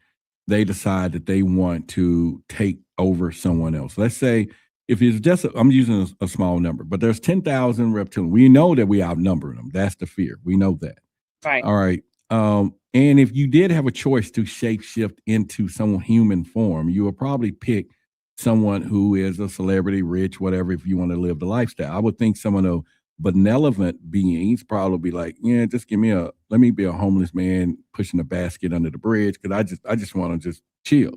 they decide that they want to take over someone else? Let's say if it's just, I'm using a small number, but there's 10,000 reptilians. We know that we outnumber them. That's the fear. We know that. Right. All right. And if you did have a choice to shapeshift into some human form, you would probably pick someone who is a celebrity, rich, whatever, if you want to live the lifestyle. I would think some of the benevolent beings probably be like, yeah, just let me be a homeless man pushing a basket under the bridge, because I just want to just chill,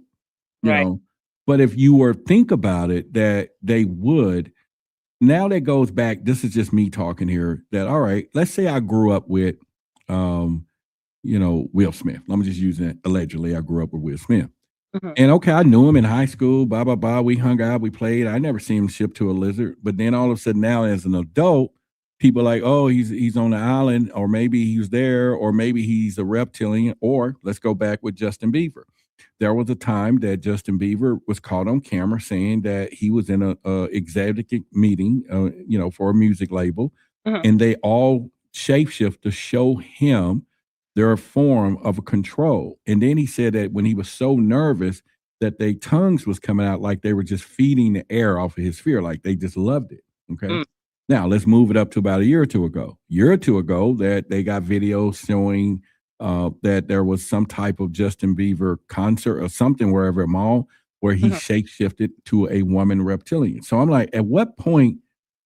you Right. know. But if you were think about it, that they would, now that goes back, this is just me talking here, that all right, let's say I grew up with Will Smith. I'm just using it allegedly. I grew up with Will Smith. Mhm. And okay, I knew him in high school, blah, blah, blah. We hung out, we played. I never seen him ship to a lizard. But then all of a sudden now as an adult, people are like, oh, he's on the island, or maybe he was there, or maybe he's a reptilian. Or let's go back with Justin Bieber. There was a time that Justin Bieber was caught on camera saying that he was in a executive meeting, for a music label, Mhm. and they all shapeshift to show him their form of a control. And then he said that when he was so nervous that their tongues was coming out like they were just feeding the air off of his fear, like they just loved it. Okay. Mm. Now let's move it up to about a year or two ago, that they got videos showing that there was some type of Justin Bieber concert or something wherever, a mall, where he shapeshifted to a woman reptilian. So I'm like, at what point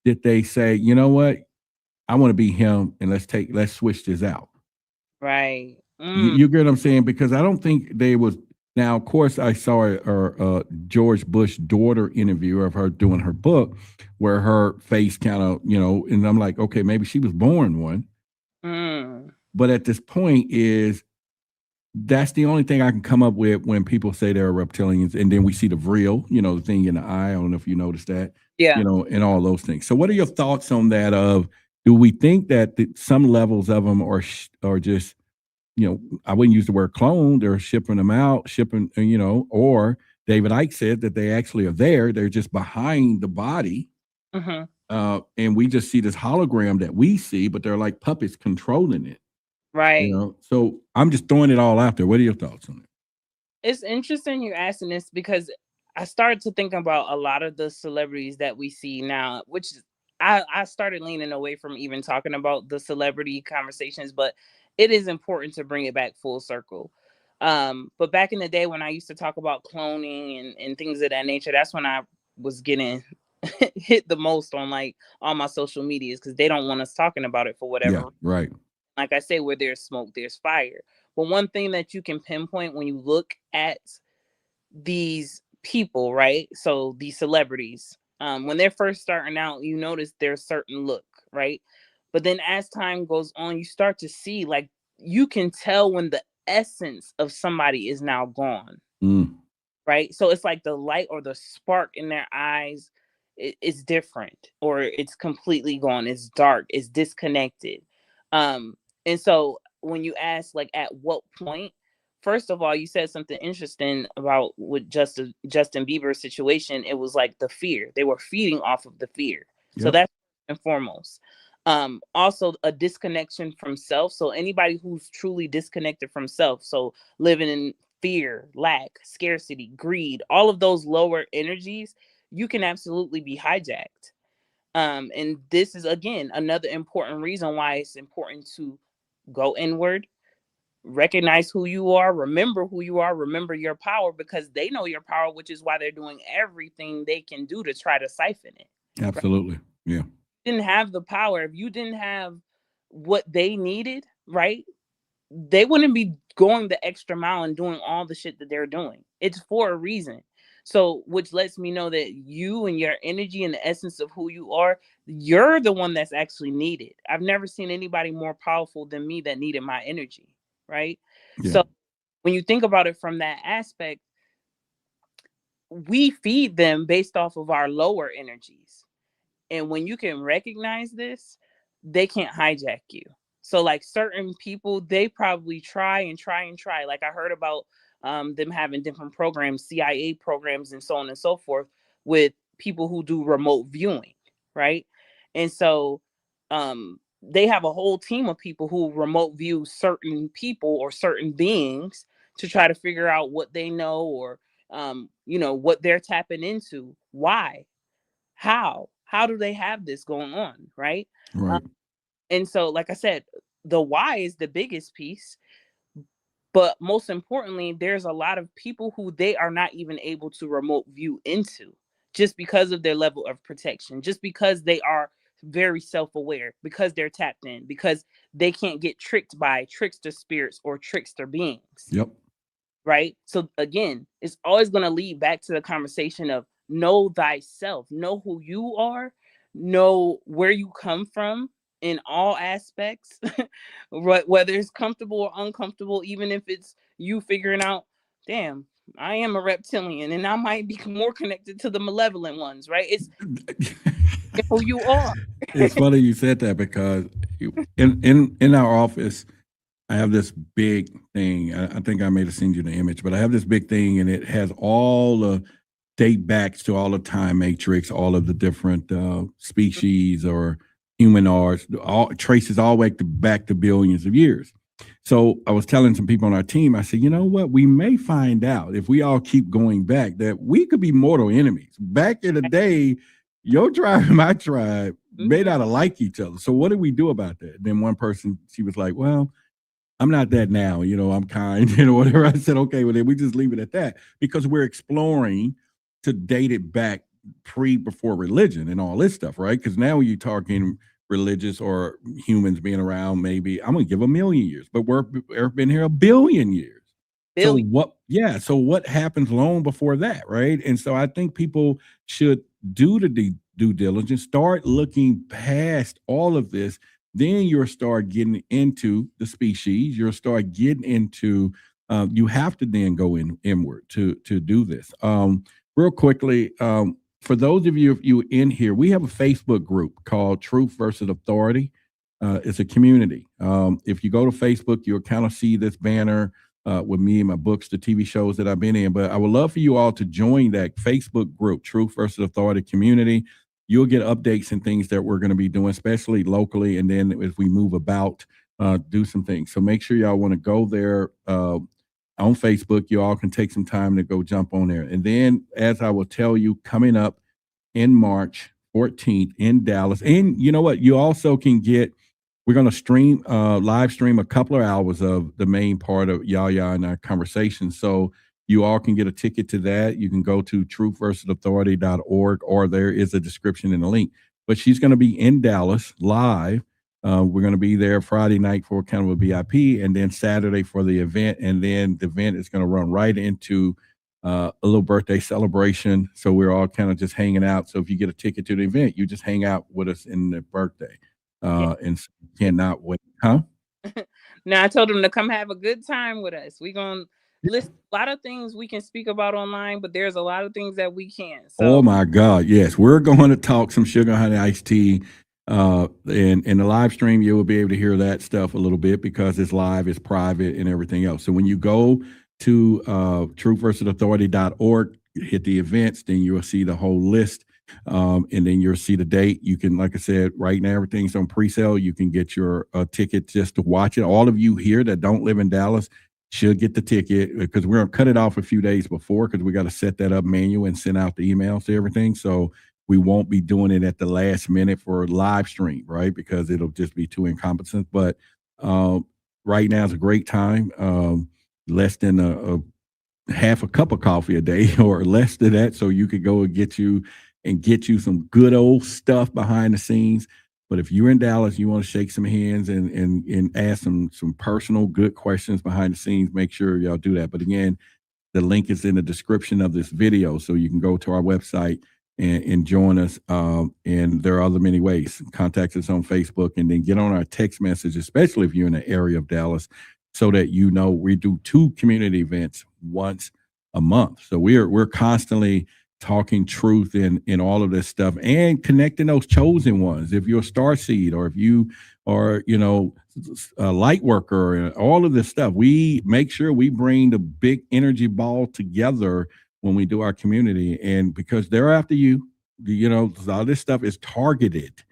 did they say, you know what, I want to be him, and let's switch this out? Right. You get what I'm saying? Because I don't think they was Now, of course, I saw a George Bush daughter interview of her doing her book, where her face kind of, and I'm like, okay, maybe she was born one. But at this point, that's the only thing I can come up with when people say they're reptilians, and then we see the vril, the thing in the eye. I don't know if you noticed that, Yeah. And all those things. So, what are your thoughts on that? Do we think that some levels of them are just, I wouldn't use the word clone. They're shipping them out, or David Icke said that they actually are there. They're just behind the body. And we just see this hologram that we see, but they're like puppets controlling it. Right. So I'm just throwing it all out there. What are your thoughts on it? It's interesting you're asking this, because I started to think about a lot of the celebrities that we see now, which I started leaning away from even talking about the celebrity conversations, but it is important to bring it back full circle. But back in the day when I used to talk about cloning and things of that nature, that's when I was getting hit the most on like all my social medias, because they don't want us talking about it for whatever. Yeah, right. Like I say, where there's smoke, there's fire. But one thing that you can pinpoint when you look at these people, right? So these celebrities, when they're first starting out, you notice their certain look, right? But then as time goes on, you start to see, like, you can tell when the essence of somebody is now gone, right? So it's like the light or the spark in their eyes is different, or it's completely gone. It's dark. It's disconnected. And so when you ask, like, at what point, first of all, you said something interesting about with Justin Bieber's situation. It was like the fear. They were feeding off of the fear. Yep. So that's first and foremost. Also a disconnection from self. So anybody who's truly disconnected from self, so living in fear, lack, scarcity, greed, all of those lower energies, you can absolutely be hijacked. And this is, again, another important reason why it's important to go inward, recognize who you are, remember who you are, remember your power, because they know your power, which is why they're doing everything they can do to try to siphon it. Absolutely. Right? Yeah. Didn't have the power, if you didn't have what they needed, right, they wouldn't be going the extra mile and doing all the shit that they're doing. It's for a reason. So, which lets me know that you and your energy and the essence of who you are, you're the one that's actually needed. I've never seen anybody more powerful than me that needed my energy, right? Yeah. So when you think about it from that aspect, we feed them based off of our lower energies. And when you can recognize this, they can't hijack you. So like certain people, they probably try and try and try. Like I heard about them having different programs, CIA programs and so on and so forth, with people who do remote viewing, right? And so they have a whole team of people who remote view certain people or certain beings to try to figure out what they know, or what they're tapping into. Why? How do they have this going on, right? And so, like I said, the why is the biggest piece. But most importantly, there's a lot of people who they are not even able to remote view into, just because of their level of protection, just because they are very self-aware, because they're tapped in, because they can't get tricked by trickster spirits or trickster beings. Yep. Right? So again, it's always going to lead back to the conversation of know thyself, know who you are, know where you come from in all aspects, whether it's comfortable or uncomfortable, even if it's you figuring out, damn, I am a reptilian and I might be more connected to the malevolent ones, right? It's who you are. It's funny you said that, because in our office, I have this big thing. I think I may have sent you the image, but I have this big thing, and it has all the date backs to all the time matrix, all of the different species or humanoids, all traces all the way back to billions of years. So I was telling some people on our team, I said, you know what? We may find out, if we all keep going back, that we could be mortal enemies. Back in the day, your tribe and my tribe may not like each other. So what do we do about that? And then one person, she was like, well, I'm not that now, I'm kind, whatever. I said, okay, well, then we just leave it at that, because we're exploring to date it back before religion and all this stuff, right? Because now you're talking religious or humans being around, maybe I'm going to give 1 million years, but we've been here 1 billion years. So Billion. so what happens long before that, right? And so I think people should do the due diligence, start looking past all of this. Then you'll start getting into the species. You'll start getting into. You have to then go inward to do this. Real quickly, for those of you in here, we have a Facebook group called Truth versus Authority. It's a community. If you go to Facebook, you'll kind of see this banner with me and my books, the TV shows that I've been in. But I would love for you all to join that Facebook group, Truth versus Authority Community. You'll get updates and things that we're going to be doing, especially locally. And then as we move about, do some things. So make sure y'all want to go there on Facebook. You all can take some time to go jump on there. And then, as I will tell you, coming up in March 14th in Dallas. And you know what? You also can get, we're going to stream, live stream a couple of hours of the main part of Yaya and our conversation. So you all can get a ticket to that. You can go to truthversusauthority.org, or there is a description and a link. But she's going to be in Dallas live. We're going to be there Friday night for kind of a VIP, and then Saturday for the event. And then the event is going to run right into a little birthday celebration. So we're all kind of just hanging out. So if you get a ticket to the event, you just hang out with us in the birthday. And so you cannot wait. Huh? Now I told them to come have a good time with us. We're going to list a lot of things we can speak about online, but there's a lot of things that we can't. So. Oh my God. Yes. We're going to talk some sugar honey iced tea. In the live stream, you will be able to hear that stuff a little bit because it's live, it's private, and everything else. So when you go to truthversusauthority.org, hit the events, then you'll see the whole list. And then you'll see the date. You can, like I said, right now everything's on pre-sale. You can get your ticket just to watch it. All of you here that don't live in Dallas should get the ticket, because we're going to cut it off a few days before, because we got to set that up manual and send out the emails to everything. So we won't be doing it at the last minute for live stream, right? Because it'll just be too incompetent. But right now is a great time. Less than a half a cup of coffee a day or less than that. So you could go and get you some good old stuff behind the scenes. But if you're in Dallas, you want to shake some hands and ask some personal good questions behind the scenes, make sure y'all do that. But again, the link is in the description of this video, so you can go to our website and join us. And there are other many ways. Contact us on Facebook, and then get on our text message, especially if you're in the area of Dallas, so that you know we do 2 community events once a month. So we're constantly talking truth in all of this stuff and connecting those chosen ones. If you're a star seed, or if you are, a light worker, and all of this stuff, we make sure we bring the big energy ball together when we do our community. And because they're after you, all this stuff is targeted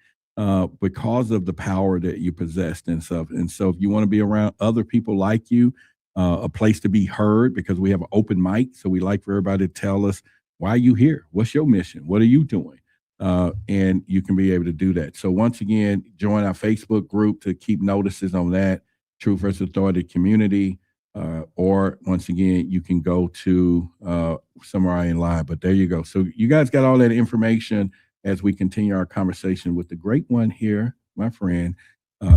because of the power that you possess and stuff. And so if you want to be around other people like you, a place to be heard, because we have an open mic. So we like for everybody to tell us, why are you here? What's your mission? What are you doing? And you can be able to do that. So once again, join our Facebook group to keep notices on that, Truth versus Authority Community. Or once again, you can go to somewhere in line. But there you go. So you guys got all that information as we continue our conversation with the great one here, my friend,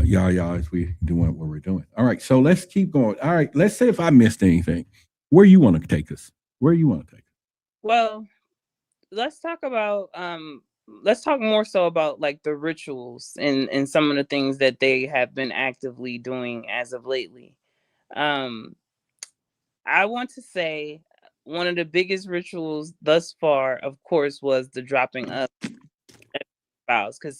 Yaya, as we doing what we're doing. All right. So let's keep going. All right. Let's say if I missed anything, where you want to take us? Where you want to take us? Well, let's talk about let's talk more so about like the rituals and some of the things that they have been actively doing as of lately. I want to say one of the biggest rituals thus far, of course, was the dropping of files, because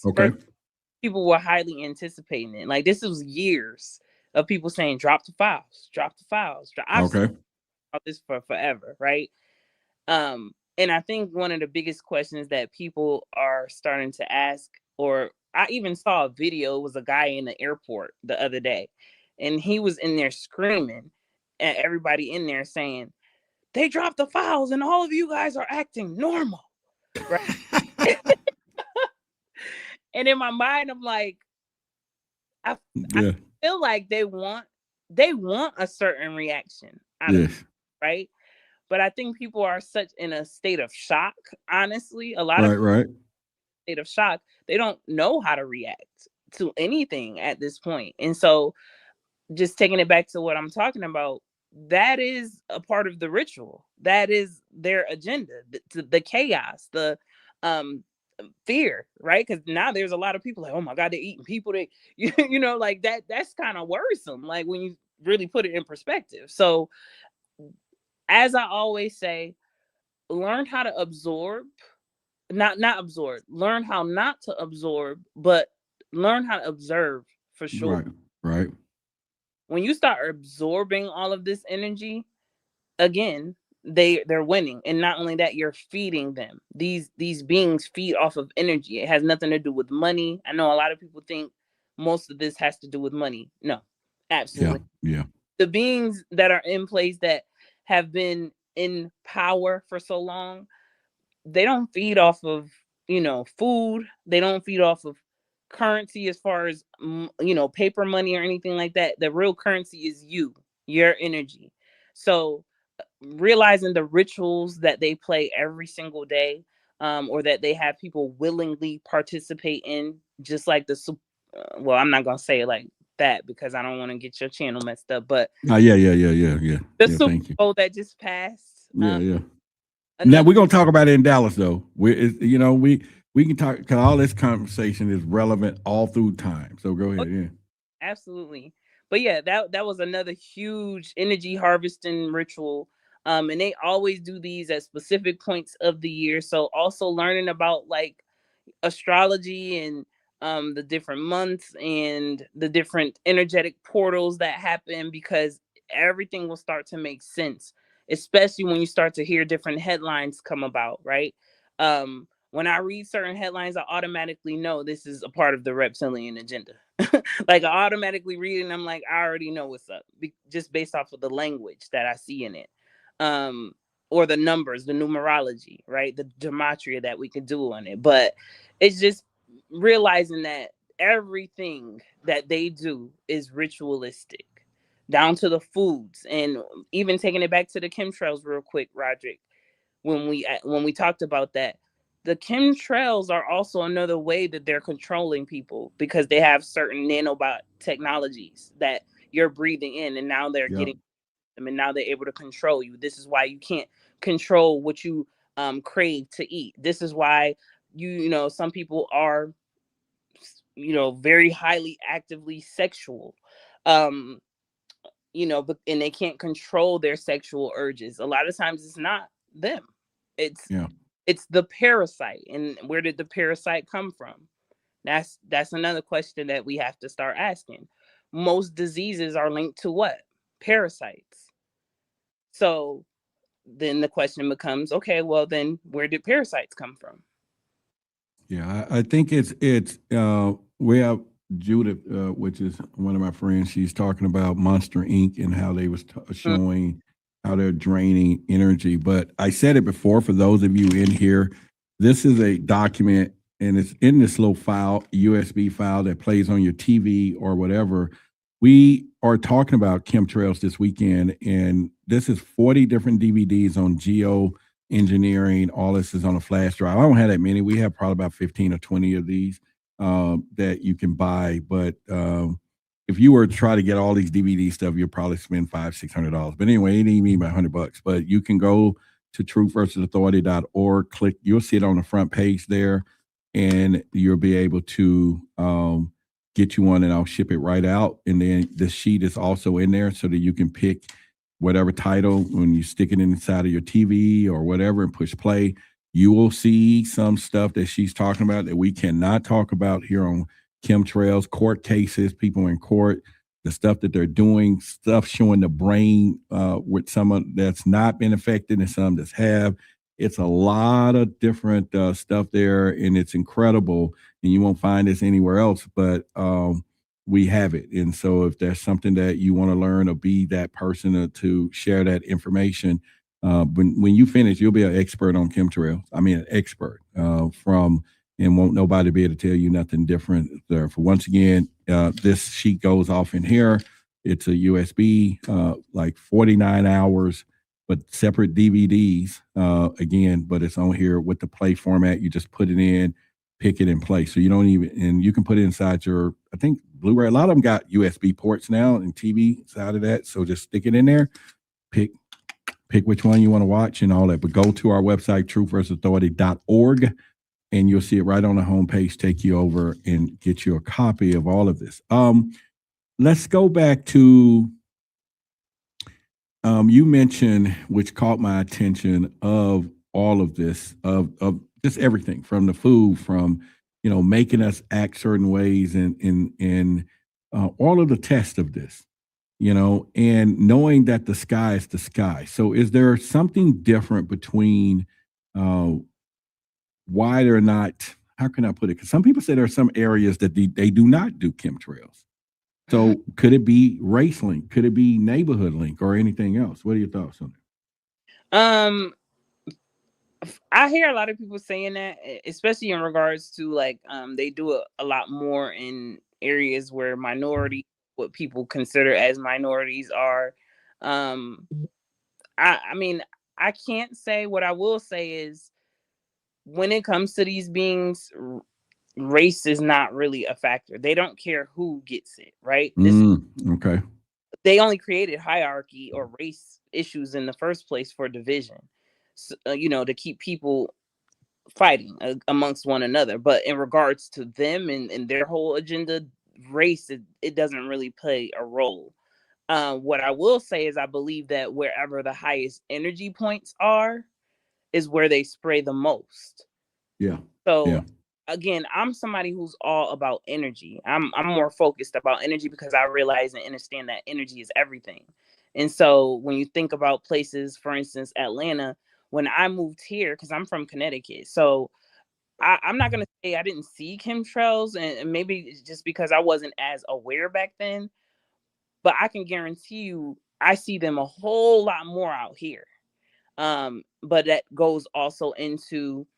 people were highly anticipating it. Like, this was years of people saying, drop the files, drop the files. I've seen about this for forever, right? And I think one of the biggest questions that people are starting to ask, or I even saw a video, was a guy in the airport the other day, and he was in there screaming at everybody in there saying, they dropped the files and all of you guys are acting normal, right? And in my mind, I'm like, I feel like they want a certain reaction out of it, right? But I think people are such in a state of shock, honestly. A lot of state of shock. They don't know how to react to anything at this point. And so just taking it back to what I'm talking about, that is a part of the ritual. That is their agenda, the chaos, the fear, right? Because now there's a lot of people like, oh my God, they're eating people. They, you know, like that's kind of worrisome. Like when you really put it in perspective. So as I always say, learn how to absorb, not absorb, learn how not to absorb, but learn how to observe for sure. Right. Right. When you start absorbing all of this energy, again, they're winning. And not only that, you're feeding them. These beings feed off of energy. It has nothing to do with money. I know a lot of people think most of this has to do with money. No, absolutely. Yeah. The beings that are in place that have been in power for so long, they don't feed off of, you know, food. They don't feed off of currency as far as, you know, paper money or anything like that. The real currency is your energy. So realizing the rituals that they play every single day, or that they have people willingly participate in, just like well, I'm not gonna say it like that because I don't want to get your channel messed up, but Yeah. the Super Thank you. Bowl that just passed. Yeah. Now another- we're gonna talk about it in Dallas, though. You know, we can talk because all this conversation is relevant all through time. So go ahead. Yeah. Absolutely. But yeah, that was another huge energy harvesting ritual. And they always do these at specific points of the year. So also learning about like astrology and the different months and the different energetic portals that happen, because everything will start to make sense, especially when you start to hear different headlines come about, right? When I read certain headlines, I automatically know this is a part of the reptilian agenda. Like I automatically read it and I'm like, I already know what's up, just based off of the language that I see in it. Or the numbers, the numerology, right? The gematria that we can do on it. But it's just realizing that everything that they do is ritualistic, down to the foods. And even taking it back to the chemtrails real quick, Roderick, when we talked about that, the chemtrails are also another way that they're controlling people, because they have certain nanobot technologies that you're breathing in, and now they're getting them, and now they're able to control you. This is why you can't control what you crave to eat. This is why you know some people are, you know, very highly actively sexual, you know, but and they can't control their sexual urges. A lot of times it's not them. It's the parasite. And where did the parasite come from? That's another question that we have to start asking. Most diseases are linked to what? Parasites. So then the question becomes, okay, well then where did parasites come from? Yeah, I think it's we have Judith, which is one of my friends. She's talking about Monster Inc. and how they was showing how they're draining energy. But I said it before, for those of you in here, this is a document and it's in this little file, USB file that plays on your TV or whatever. We are talking about chemtrails this weekend, and this is 40 different DVDs on geoengineering. All this is on a flash drive. I don't have that many. We have probably about 15 or 20 of these that you can buy. But if you were to try to get all these DVD stuff, you'll probably spend $500-600. But anyway, it ain't even about $100. But you can go to truthversusauthority.org, click, you'll see it on the front page there, and you'll be able to get you one, and I'll ship it right out. And then the sheet is also in there so that you can pick whatever title when you stick it inside of your TV or whatever and push play. You will see some stuff that she's talking about that we cannot talk about here on Chemtrails, court cases, people in court, the stuff that they're doing, stuff showing the brain with some that's not been affected and some that's have. It's a lot of different stuff there, and it's incredible, and you won't find this anywhere else, but we have it. And so if there's something that you want to learn or be that person to share that information, when you finish, you'll be an expert on chemtrails. I mean, an expert and won't nobody be able to tell you nothing different there. For once again, this sheet goes off in here. It's a USB, like 49 hours, but separate DVDs again, but it's on here with the play format. You just put it in, pick it and play. So you don't even, and you can put it inside your, I think Blu-ray, a lot of them got USB ports now and TV side of that. So just stick it in there pick which one you want to watch and all that. But go to our website, truthversusauthority.org, and you'll see it right on the homepage, take you over and get you a copy of all of this. Let's go back to, you mentioned, which caught my attention, of all of this, of just everything from the food, from, you know, making us act certain ways, and all of the tests of this, you know, and knowing that the sky is the sky. So is there something different between why they're not, how can I put it? Because some people say there are some areas that they do not do chemtrails. So could it be race link? Could it be neighborhood link or anything else? What are your thoughts on that? I hear a lot of people saying that, especially in regards to like they do a lot more in areas where minority, what people consider as minorities are. I mean, I can't say. What I will say is, when it comes to these beings, race is not really a factor. They don't care who gets it, right? Okay. They only created hierarchy or race issues in the first place for division, so, you know, to keep people fighting amongst one another. But in regards to them and their whole agenda, race, it doesn't really play a role. What I will say is I believe that wherever the highest energy points are is where they spray the most. Yeah. So yeah. Again, I'm somebody who's all about energy. I'm more focused about energy because I realize and understand that energy is everything. And so when you think about places, for instance, Atlanta, when I moved here, because I'm from Connecticut, so I'm not going to say I didn't see chemtrails, and maybe it's just because I wasn't as aware back then, but I can guarantee you I see them a whole lot more out here. But that goes also into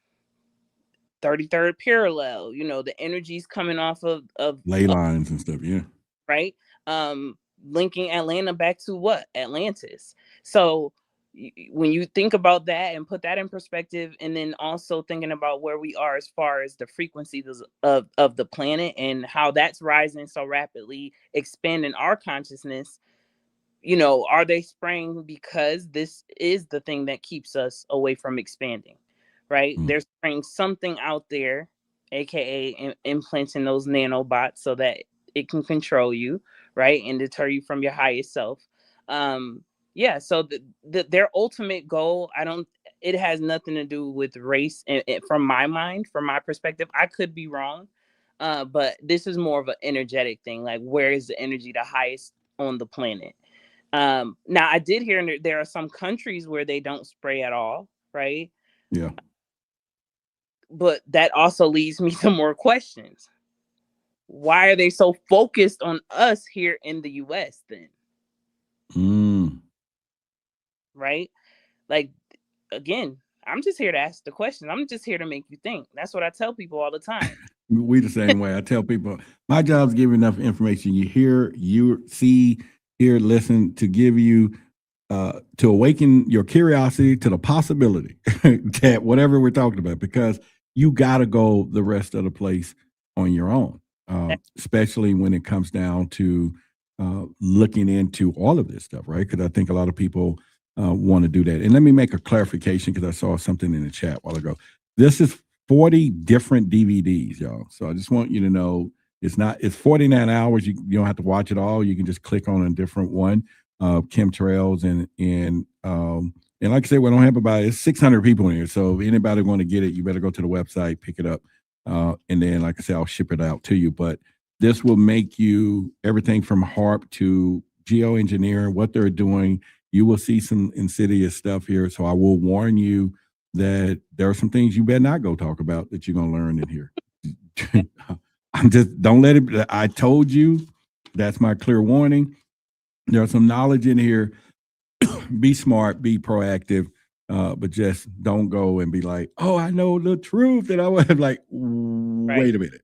33rd parallel, you know, the energies coming off of ley lines and stuff. Yeah. Right. Linking Atlanta back to what? Atlantis. So when you think about that and put that in perspective, and then also thinking about where we are as far as the frequencies of the planet and how that's rising so rapidly, expanding our consciousness, you know, are they spraying because this is the thing that keeps us away from expanding? Right? They're spraying something out there, aka implanting those nanobots so that it can control you, right, and deter you from your highest self. Yeah. So their ultimate goal, it has nothing to do with race. And from my mind, from my perspective, I could be wrong, but this is more of an energetic thing. Like, where is the energy the highest on the planet? Now, I did hear there are some countries where they don't spray at all, right? Yeah. But that also leads me to more questions. Why are they so focused on us here in the US then? Right? Like, again, I'm just here to ask the questions. I'm just here to make you think. That's what I tell people all the time. We the same way. I tell people my job is give enough information. You hear, you see, hear, listen, to give you to awaken your curiosity to the possibility that whatever we're talking about, because you got to go the rest of the place on your own, especially when it comes down to looking into all of this stuff, right? Because I think a lot of people want to do that. And let me make a clarification, because I saw something in the chat a while ago. This is 40 different DVDs, y'all. So I just want you to know it's 49 hours. You don't have to watch it all. You can just click on a different one. Chemtrails and like I said, we don't have about it's 600 people in here. So if anybody want to get it, you better go to the website, pick it up, and then, like I said, I'll ship it out to you. But this will make you everything from HARP to geoengineering, what they're doing. You will see some insidious stuff here. So I will warn you that there are some things you better not go talk about that you're gonna learn in here. Don't let it. I told you, that's my clear warning. There's some knowledge in here. Be smart, be proactive, but just don't go and be like, oh, I know the truth. That I was like, wait a minute.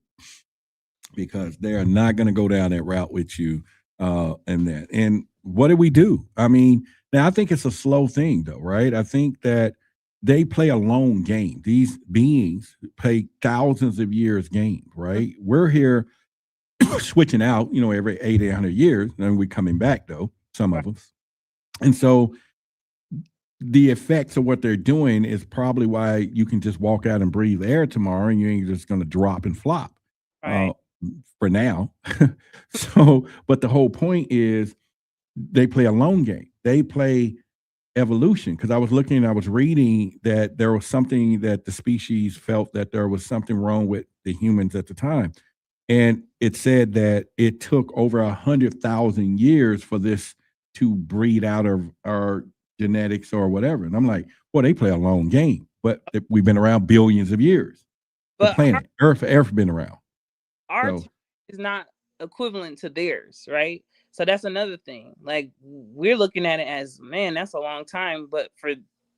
Because they are not going to go down that route with you. And what do we do? I mean, now I think it's a slow thing though, right? I think that they play a long game. These beings play thousands of years game, right? We're here switching out, every 800 years, and we're coming back though, some of us. And so the effects of what they're doing is probably why you can just walk out and breathe air tomorrow and you ain't just going to drop and flop Right. for now. So, but the whole point is they play a long game. They play evolution, because I was reading that there was something that the species felt that there was something wrong with the humans at the time. And it said that it took over 100,000 years for this to breed out of our genetics or whatever. And I'm like, well, they play a long game, but we've been around billions of years. The But planet Earth been around. our So- time is not equivalent to theirs, right? So that's another thing. Like, we're looking at it as, man, that's a long time, but for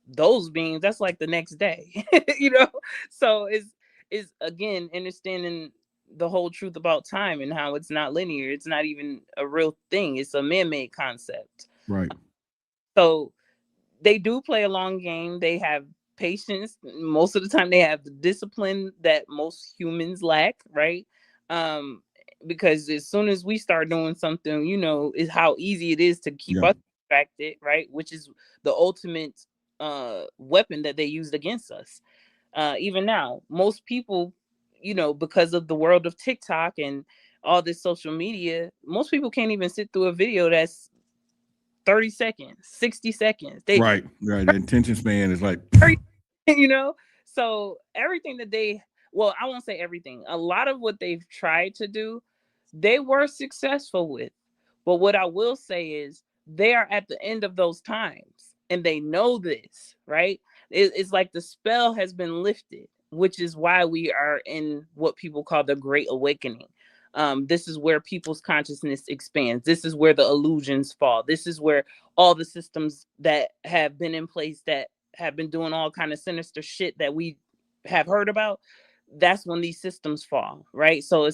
those beings, that's like the next day, you know. So it's again understanding the whole truth about time and how it's not linear. It's not even a real thing. It's a man-made concept. Right. So they do play a long game. They have patience. Most of the time they have the discipline that most humans lack, right? Because as soon as we start doing something, you know, is how easy it is to keep us distracted, right? Which is the ultimate weapon that they used against us. Even now, most people, you know, because of the world of TikTok and all this social media, most people can't even sit through a video that's 30 seconds, 60 seconds. Right. The attention span is like, you know, so everything that well, I won't say everything. A lot of what they've tried to do, they were successful with. But what I will say is they are at the end of those times and they know this, right? It's like the spell has been lifted, which is why we are in what people call the Great Awakening. This is where people's consciousness expands. This is where the illusions fall. This is where all the systems that have been in place that have been doing all kind of sinister shit that we have heard about, that's when these systems fall, right? So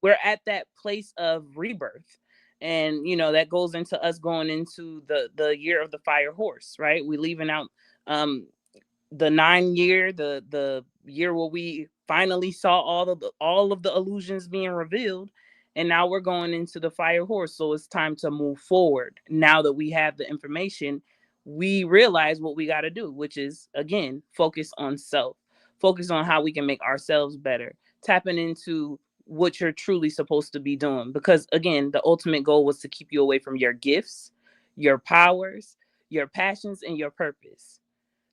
we're at that place of rebirth. And, you know, that goes into us going into the year of the fire horse, right? We leaving out the 9 year, the year where we finally saw all of the illusions being revealed. And now we're going into the fire horse. So it's time to move forward. Now that we have the information, we realize what we got to do, which is, again, focus on self, focus on how we can make ourselves better, tapping into what you're truly supposed to be doing. Because again, the ultimate goal was to keep you away from your gifts, your powers, your passions, and your purpose.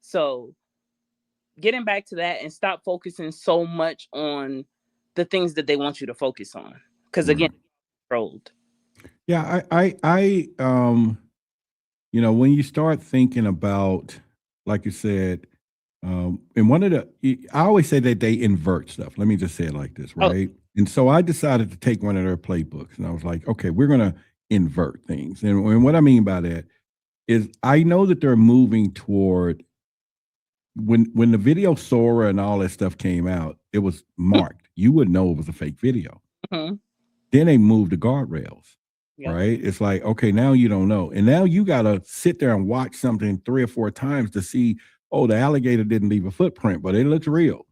So getting back to that and stop focusing so much on the things that they want you to focus on. Because again, controlled. Yeah, I you know, when you start thinking about, like you said, and one of I always say that they invert stuff. Let me just say it like this, right? And so I decided to take one of their playbooks and I was like, okay, we're going to invert things. And what I mean by that is I know that they're moving toward, when the video Sora and all that stuff came out, it was marked. You wouldn't know it was a fake video. Mm-hmm. Then they moved the guardrails. Right? It's like, okay, now you don't know. And now you got to sit there and watch something 3 or 4 times to see, oh, the alligator didn't leave a footprint, but it looks real.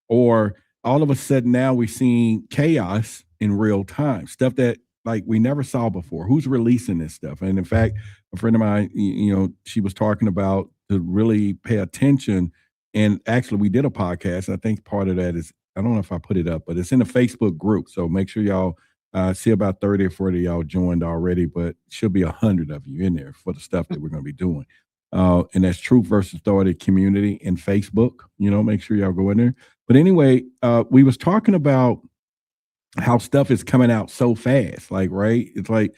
Or all of a sudden now we're seeing chaos in real time, stuff that like we never saw before. Who's releasing this stuff? And in fact, a friend of mine, you know, she was talking about to really pay attention. And actually we did a podcast. I think part of that is, I don't know if I put it up, but it's in a Facebook group. So make sure y'all see about 30 or 40 of y'all joined already, but should be 100 of you in there for the stuff that we're going to be doing. And that's Truth versus Authority community in Facebook. You know, make sure y'all go in there. But anyway, we was talking about how stuff is coming out so fast. Like, right? It's like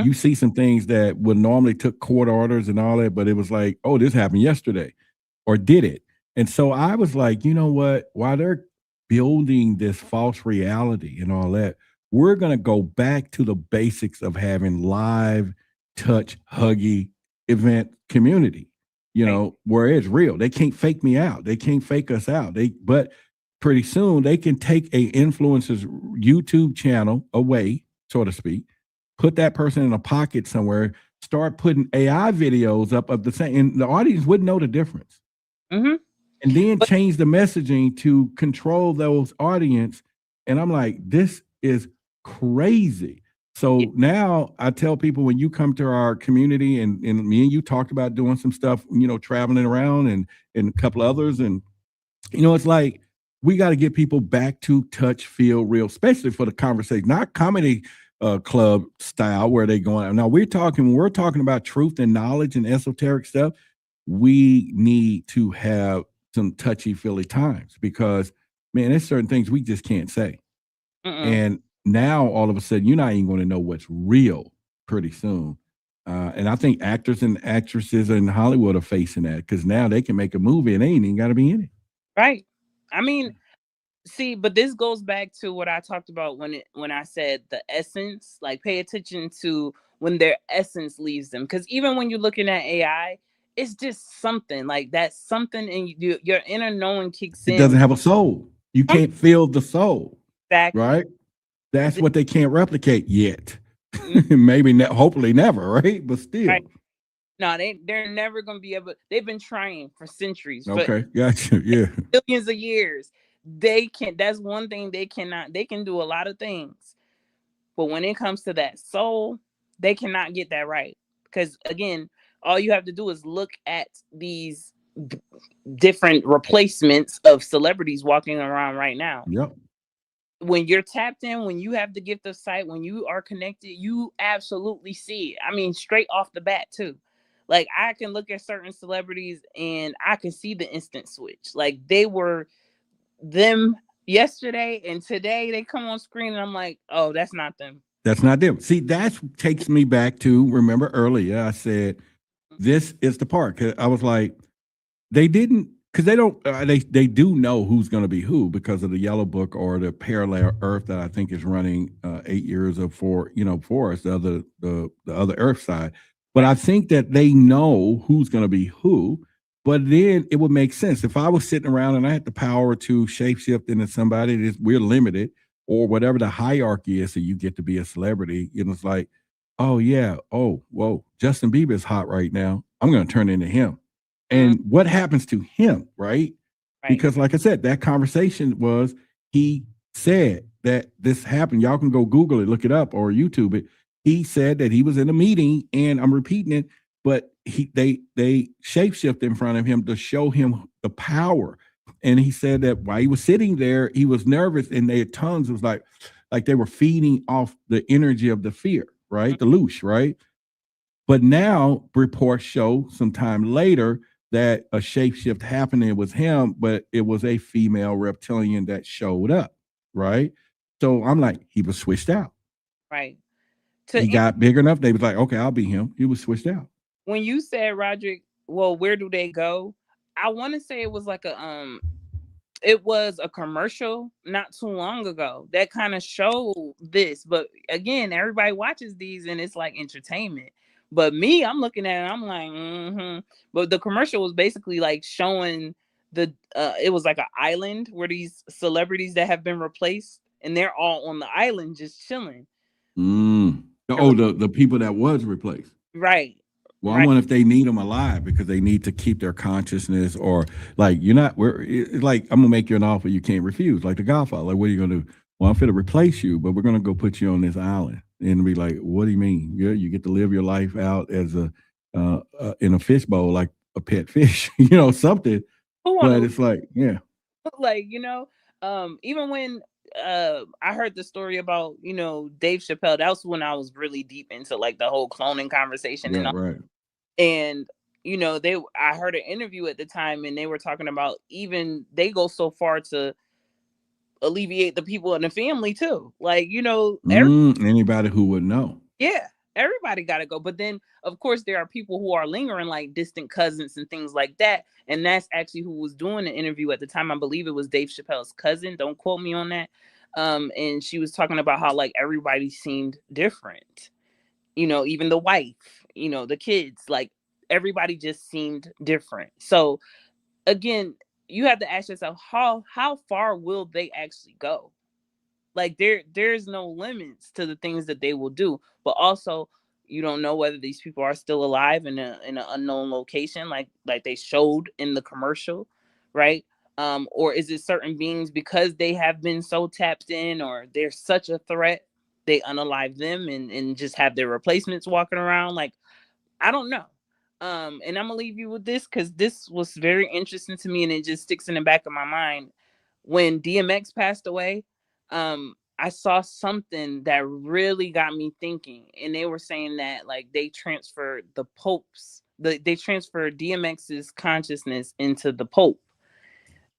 you see some things that would normally took court orders and all that, but it was like, oh, this happened yesterday, or did it? And so I was like, you know what? While they're building this false reality and all that, we're going to go back to the basics of having live, touch, huggy event community, you know, where it's real. They can't fake me out. They can't fake us out. But pretty soon they can take a influencer's YouTube channel away, so to speak, put that person in a pocket somewhere, start putting AI videos up of the same, and the audience wouldn't know the difference. Mm-hmm. And then change the messaging to control those audience. And I'm like, this is crazy. So now I tell people, when you come to our community, and me and you talked about doing some stuff, traveling around, and a couple others, and it's like, we got to get people back to touch, feel real, especially for the conversation, not comedy club style where they going. Now we're talking about truth and knowledge and esoteric stuff. We need to have some touchy feely times, because man, there's certain things we just can't say. And now all of a sudden, you're not even going to know what's real pretty soon. And I think actors and actresses in Hollywood are facing that, because now they can make a movie and they ain't even got to be in it. Right. I mean, see, but this goes back to what I talked about when I said the essence, like pay attention to when their essence leaves them. Because even when you're looking at AI, it's just something like that, something in your inner knowing kicks in. It doesn't have a soul. You can't feel the soul. Exactly. Right? That's what they can't replicate yet. Maybe, hopefully never, right? But still. Right. No, they're never going to be able. They've been trying for centuries. Okay, gotcha. Yeah. Billions of years. They can't. That's one thing they cannot. They can do a lot of things, but when it comes to that soul, they cannot get that right. Because again, all you have to do is look at these different replacements of celebrities walking around right now. Yep. When you're tapped in, when you have the gift of sight, when you are connected, you absolutely see it. I mean, straight off the bat too. Like, I can look at certain celebrities and I can see the instant switch. Like, they were them yesterday and today they come on screen and I'm like, oh, that's not them. That's not them. See, that takes me back to, remember earlier I said, this is the part. 'Cause I was like, they didn't, because they don't, they do know who's going to be who, because of the Yellow Book or the parallel Earth that I think is running 8 years for us, the other Earth side. But I think that they know who's going to be who. But then it would make sense if I was sitting around and I had the power to shapeshift into somebody. We're limited, or whatever the hierarchy is, so you get to be a celebrity. It's like, oh yeah, oh whoa, Justin Bieber is hot right now. I'm going to turn into him. And what happens to him, right? Because like I said, that conversation was, he said that this happened. Y'all can go Google it, look it up, or YouTube it. He said that he was in a meeting, and I'm repeating it, but they shapeshift in front of him to show him the power. And he said that while he was sitting there, he was nervous, and their tongues was like they were feeding off the energy of the fear, right? The loosh, right? But now reports show sometime later that a shapeshift happened. It was him, but it was a female reptilian that showed up, right? So I'm like, he was switched out. Right. He got big enough. They was like, okay, I'll be him. He was switched out. When you said, Roderick, well, where do they go? I want to say it was like it was a commercial not too long ago that kind of showed this. But again, everybody watches these and it's like entertainment. But me, I'm looking at it, I'm like, But the commercial was basically like showing it was like an island where these celebrities that have been replaced, and they're all on the island just chilling. Oh, the people that was replaced. Right. Well, I wonder if they need them alive, because they need to keep their consciousness, or like, it's like, I'm gonna make you an offer you can't refuse, like The Godfather. Like, what are you gonna do? Well, I'm gonna replace you, but we're gonna go put you on this island. And be like, what do you mean? You get to live your life out as in a fishbowl, like a pet fish, something. But it's like, yeah. Like, even when I heard the story about, Dave Chappelle, that was when I was really deep into like the whole cloning conversation. Yeah, and right. And, I heard an interview at the time, and they were talking about, even they go so far to alleviate the people in the family too. Like, anybody who would know. Yeah, everybody got to go. But then, of course, there are people who are lingering, like distant cousins and things like that. And that's actually who was doing the interview at the time. I believe it was Dave Chappelle's cousin. Don't quote me on that. And she was talking about how like everybody seemed different. Even the wife, the kids, like everybody just seemed different. So again, you have to ask yourself, how far will they actually go? Like there's no limits to the things that they will do, but also you don't know whether these people are still alive in an unknown location, like they showed in the commercial, right? Or is it certain beings, because they have been so tapped in, or they're such a threat, they unalive them and just have their replacements walking around. Like, I don't know. And I'm gonna leave you with this because this was very interesting to me, and it just sticks in the back of my mind. When DMX passed away, I saw something that really got me thinking, and they were saying that like they transferred they transferred DMX's consciousness into the Pope.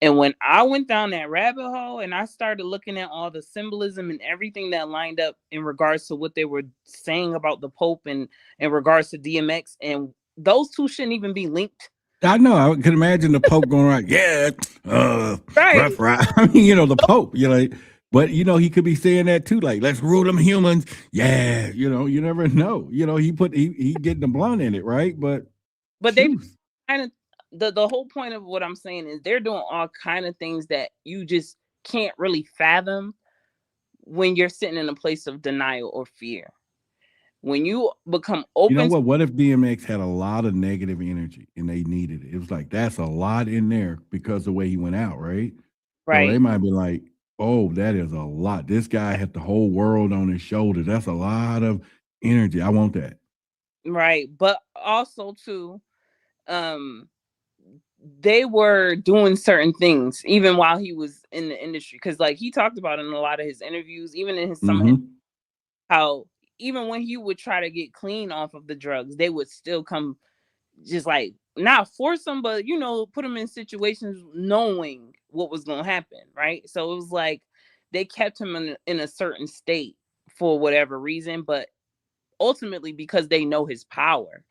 And when I went down that rabbit hole and I started looking at all the symbolism and everything that lined up in regards to what they were saying about the Pope and in regards to DMX, and those two shouldn't even be linked. I know. I could imagine the Pope going around, Right. rough ride. I mean, the Pope, but he could be saying that too, like, let's rule them humans. Yeah, you never know. He getting the blunt in it, right? But they kind of the whole point of what I'm saying is they're doing all kind of things that you just can't really fathom when you're sitting in a place of denial or fear. When you become open, what if DMX had a lot of negative energy and they needed it? It was like, that's a lot in there because the way he went out, right? Right. So they might be like, oh, that is a lot. This guy had the whole world on his shoulders. That's a lot of energy. I want that. Right. But also too, they were doing certain things even while he was in the industry. Cause like he talked about in a lot of his interviews, even in his how even when he would try to get clean off of the drugs, they would still come just like not force him, but put him in situations knowing what was going to happen. Right. So it was like they kept him in a certain state for whatever reason, but ultimately because they know his power.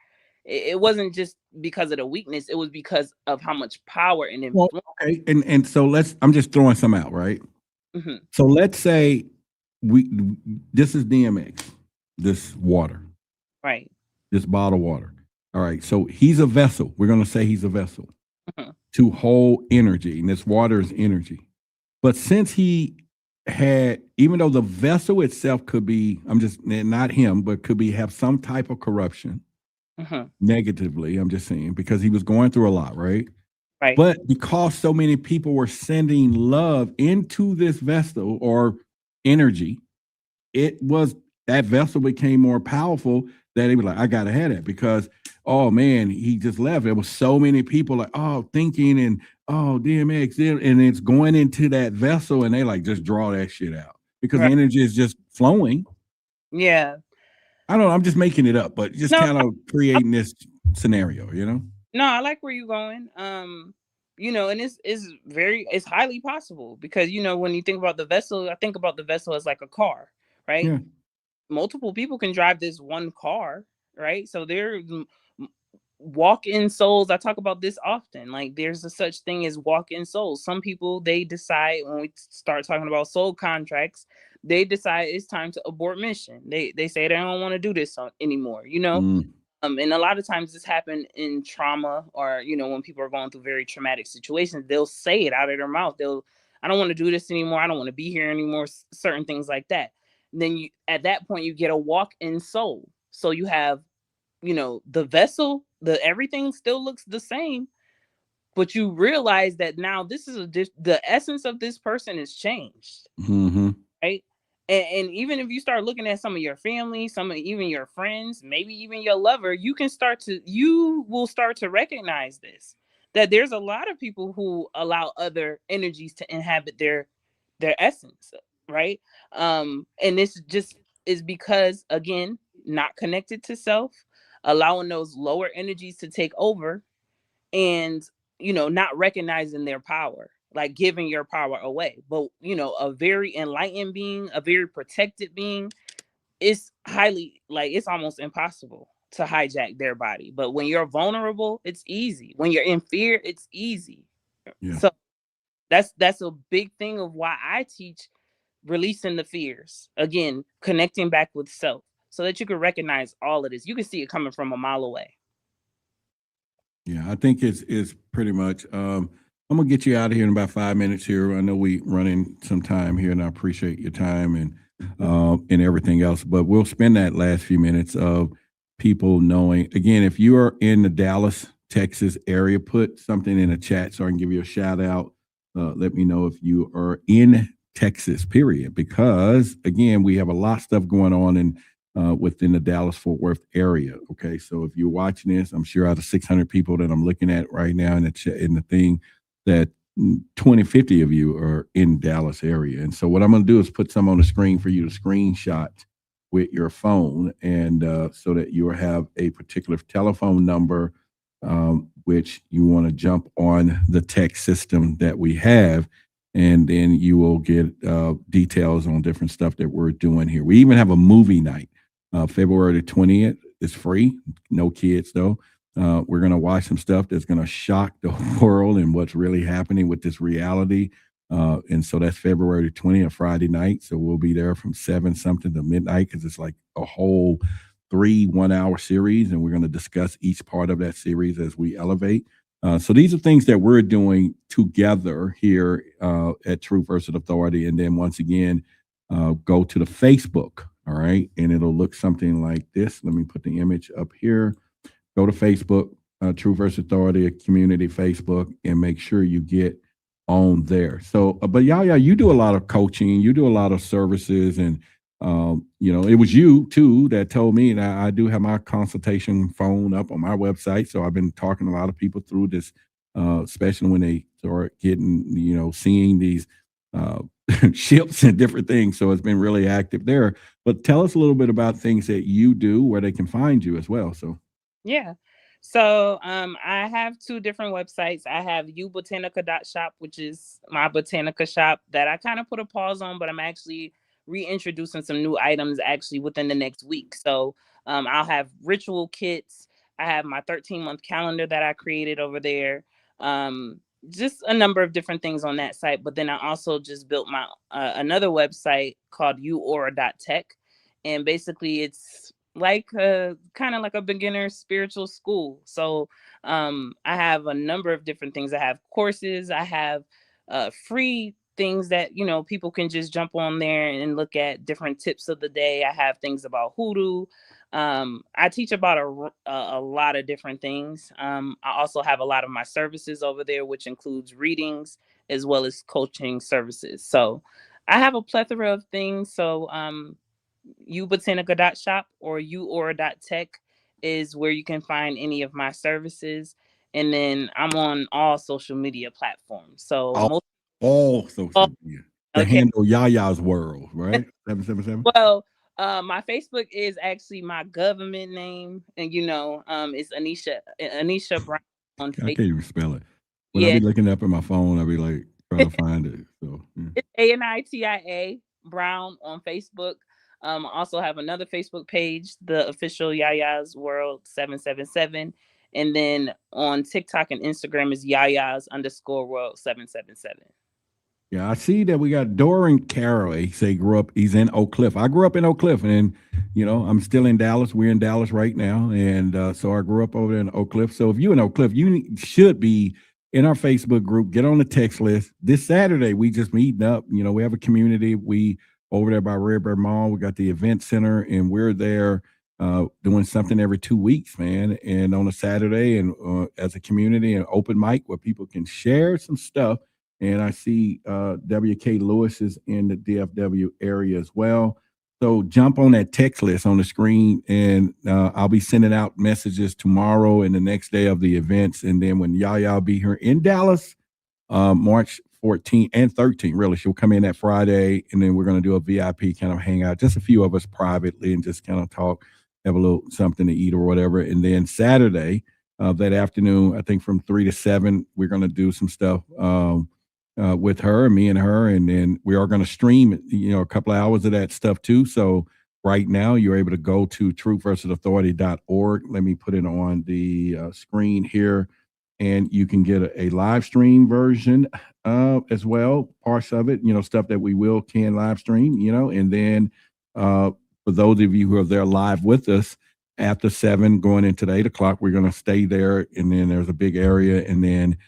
It wasn't just because of the weakness. It was because of how much power and influence. Well, okay. And so I'm just throwing some out, right? Mm-hmm. So let's say this is DMX, this water. Right. This bottled water. All right. So he's a vessel. We're going to say he's a vessel to hold energy. And this water is energy. But since he had, even though the vessel itself could be, I'm just not him, but could be have some type of corruption. Negatively, I'm just saying, because he was going through a lot, right? Right. But because so many people were sending love into this vessel or energy, that vessel became more powerful that they were like, I gotta have that because, oh man, he just left. There was so many people like, oh, thinking and DMX, and it's going into that vessel, and they like just draw that shit out because energy is just flowing. Yeah. I don't know. I'm just making it up, but just kind of creating this scenario, No, I like where you're going. And it's highly possible because, when you think about the vessel, I think about the vessel as like a car, right? Yeah. Multiple people can drive this one car, right? So they're walk-in souls. I talk about this often. Like there's a such thing as walk-in souls. Some people, they decide when we start talking about soul contracts, they decide it's time to abort mission. They say they don't want to do this anymore, and a lot of times this happens in trauma or, when people are going through very traumatic situations, they'll say it out of their mouth. I don't want to do this anymore. I don't want to be here anymore. Certain things like that. And then at that point, you get a walk-in soul. So you have, the vessel, everything still looks the same, but you realize that now this is the essence of this person has changed. Right. And even if you start looking at some of your family, even your friends, maybe even your lover, you will start to recognize this, that there's a lot of people who allow other energies to inhabit their essence. Right. And this just is because, again, not connected to self, allowing those lower energies to take over and, not recognizing their power. Like giving your power away. But, a very enlightened being, a very protected being, it's it's almost impossible to hijack their body. But when you're vulnerable, it's easy. When you're in fear, it's easy. Yeah. So that's a big thing of why I teach releasing the fears. Again, connecting back with self so that you can recognize all of this. You can see it coming from a mile away. Yeah, I think it's pretty much, I'm going to get you out of here in about 5 minutes here. I know we running some time here, and I appreciate your time and everything else. But we'll spend that last few minutes of people knowing. Again, if you are in the Dallas, Texas area, put something in the chat so I can give you a shout out. Let me know if you are in Texas, period, because again, we have a lot of stuff going on in within the Dallas-Fort Worth area. Okay, so if you're watching this, I'm sure out of 600 people that I'm looking at right now in the thing, that 20, 50 of you are in Dallas area. And so what I'm going to do is put some on the screen for you to screenshot with your phone, and so that you have a particular telephone number, which you want to jump on the text system that we have, and then you will get details on different stuff that we're doing here. We even have a movie night, February the 20th. It's free, no kids though. We're going to watch some stuff that's going to shock the world and what's really happening with this reality. And so that's February the 20th, Friday night. So we'll be there from 7 something to midnight, because it's like a whole 3 1-hour series. And we're going to discuss each part of that series as we elevate. So these are things that we're doing together here at Truth versus Authority. And then once again, go to the Facebook. All right. And it'll look something like this. Let me put the image up here. Go to Facebook, Truth versus Authority community Facebook, and make sure you get on there. So, but Yaya, you do a lot of coaching, you do a lot of services, and you know, it was you too that told me, and I do have my consultation phone up on my website. So I've been talking to a lot of people through this, especially when they start getting, you know, seeing these ships and different things. So it's been really active there. But tell us a little bit about things that you do, where they can find you as well. So. Yeah. So I have 2 different websites. I have ubotanica.shop, which is my botanica shop that I kind of put a pause on, but I'm actually reintroducing some new items actually within the next week. So I'll have ritual kits. I have my 13-month calendar that I created over there. Just a number of different things on that site. But then I also just built my another website called uaura.tech. And basically it's like kind of like a beginner spiritual school. So I have a number of different things. I have courses, I have free things that, you know, people can just jump on there and look at different tips of the day. I have things about hoodoo. I teach about a lot of different things. I also have a lot of my services over there, which includes readings as well as coaching services. So I have a plethora of things. So ubotanica.shop or uaura.tech is where you can find any of my services. And then I'm on all social media platforms. So all social media. The okay. handle Yaya's World, right? 777. Well, my Facebook is actually my government name, and you know, it's Anisha Brown on I Facebook. can't even spell it. When I Yeah, be looking up at my phone, I be like trying to find it. So it's ANITIA Brown on Facebook. I also have another Facebook page, the official Yaya's World 777. And then on TikTok and Instagram is Yaya's _world 777. yeah, I see that we got Doran Carroll. He say he's in Oak Cliff. I grew up in Oak Cliff, and you know, I'm still in Dallas. We're in Dallas right now. And so I grew up over there in Oak Cliff. So if you're in Oak Cliff, you should be in our Facebook group. Get on the text list. This Saturday, we just meeting up. You know, we have a community. We over there by Redbird Mall. We got the event center, and we're there doing something every 2 weeks, man. And on a Saturday, and as a community, an open mic where people can share some stuff. And I see W.K. Lewis is in the DFW area as well. So jump on that text list on the screen, and I'll be sending out messages tomorrow and the next day of the events. And then when Yaya will be here in Dallas, March 14th and 13th, really, she'll come in that Friday, and then we're going to do a VIP kind of hangout, just a few of us privately, and just kind of talk, have a little something to eat or whatever. And then Saturday, that afternoon, I think from 3 to 7, we're going to do some stuff with her, me and her, and then we are going to stream, you know, a couple of hours of that stuff too. So right now you're able to go to truthversusauthority.org. Let me put it on the screen here, and you can get a live stream version as well, parts of it, you know, stuff that we can live stream, you know. And then for those of you who are there live with us after 7 going into the 8 o'clock, we're going to stay there, and then there's a big area, and then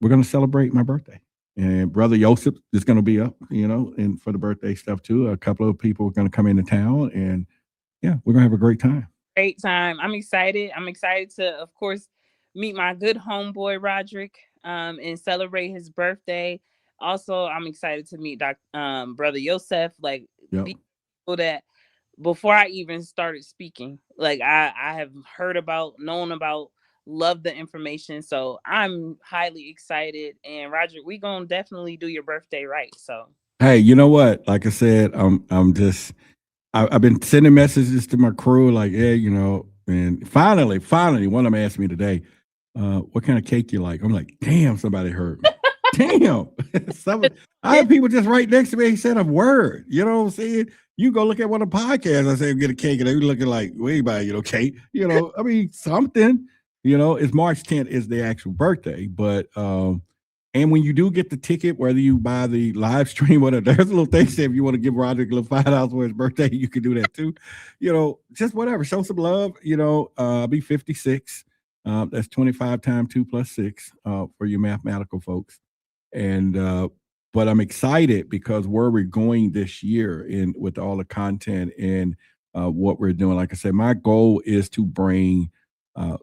we're going to celebrate my birthday. And Brother Joseph is going to be up, you know, and for the birthday stuff too. A couple of people are going to come into town, and yeah, we're going to have a great time. Great time. I'm excited. I'm excited to, of course, meet my good homeboy Roderick and celebrate his birthday. Also, I'm excited to meet Brother Yosef. Like, Yep. these people that before I even started speaking, like I have heard about, known about, love the information. So I'm highly excited. And Roger, we gonna definitely do your birthday right. So Hey, you know what? Like I said, I'm just I've been sending messages to my crew, like, yeah, you know, and finally, one of them asked me today, what kind of cake you like? I'm like, damn, somebody heard me. Damn. I have people just right next to me said a word. You know what I'm saying? You go look at one of the podcasts, I say get a cake, and they looking like, wait, you know, cake. You know, I mean, something, you know, it's March 10th is the actual birthday, but and when you do get the ticket, whether you buy the live stream or there's a little thing say if you want to give Roderick a little $5 for his birthday, you can do that too. You know, just whatever. Show some love. You know, I'll be 56. That's 25 times 2 plus 6 for you mathematical folks. And but I'm excited because where we're going this year in with all the content and what we're doing. Like I said, my goal is to bring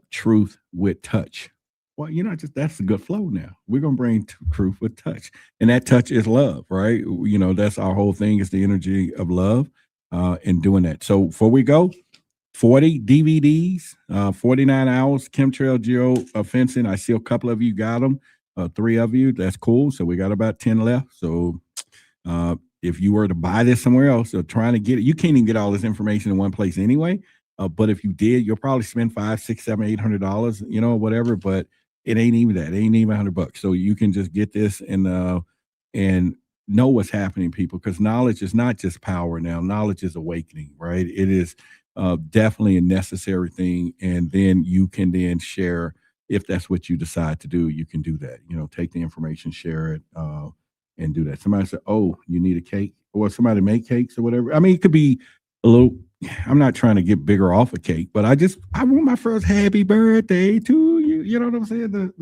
truth with touch. Well, you know, just that's a good flow now. We're gonna bring truth with touch, and that touch is love, right? You know, that's our whole thing is the energy of love, and doing that. So before we go, 40 DVDs, 49 hours, chemtrail geo fencing. I see a couple of you got them, 3 of you. That's cool. So we got about 10 left. So if you were to buy this somewhere else or trying to get it, you can't even get all this information in one place anyway. But if you did, you'll probably spend $500, $600, $700, $800, you know, whatever. But it ain't even that. It ain't even $100. So you can just get this and know what's happening, people, because knowledge is not just power now. Knowledge is awakening, right? It is definitely a necessary thing. And then you can then share, if that's what you decide to do, you can do that. You know, take the information, share it, and do that. Somebody said, oh, you need a cake, or somebody make cakes or whatever. I mean, it could be a little, I'm not trying to get bigger off a cake, but I want my first happy birthday to you. You know what I'm saying?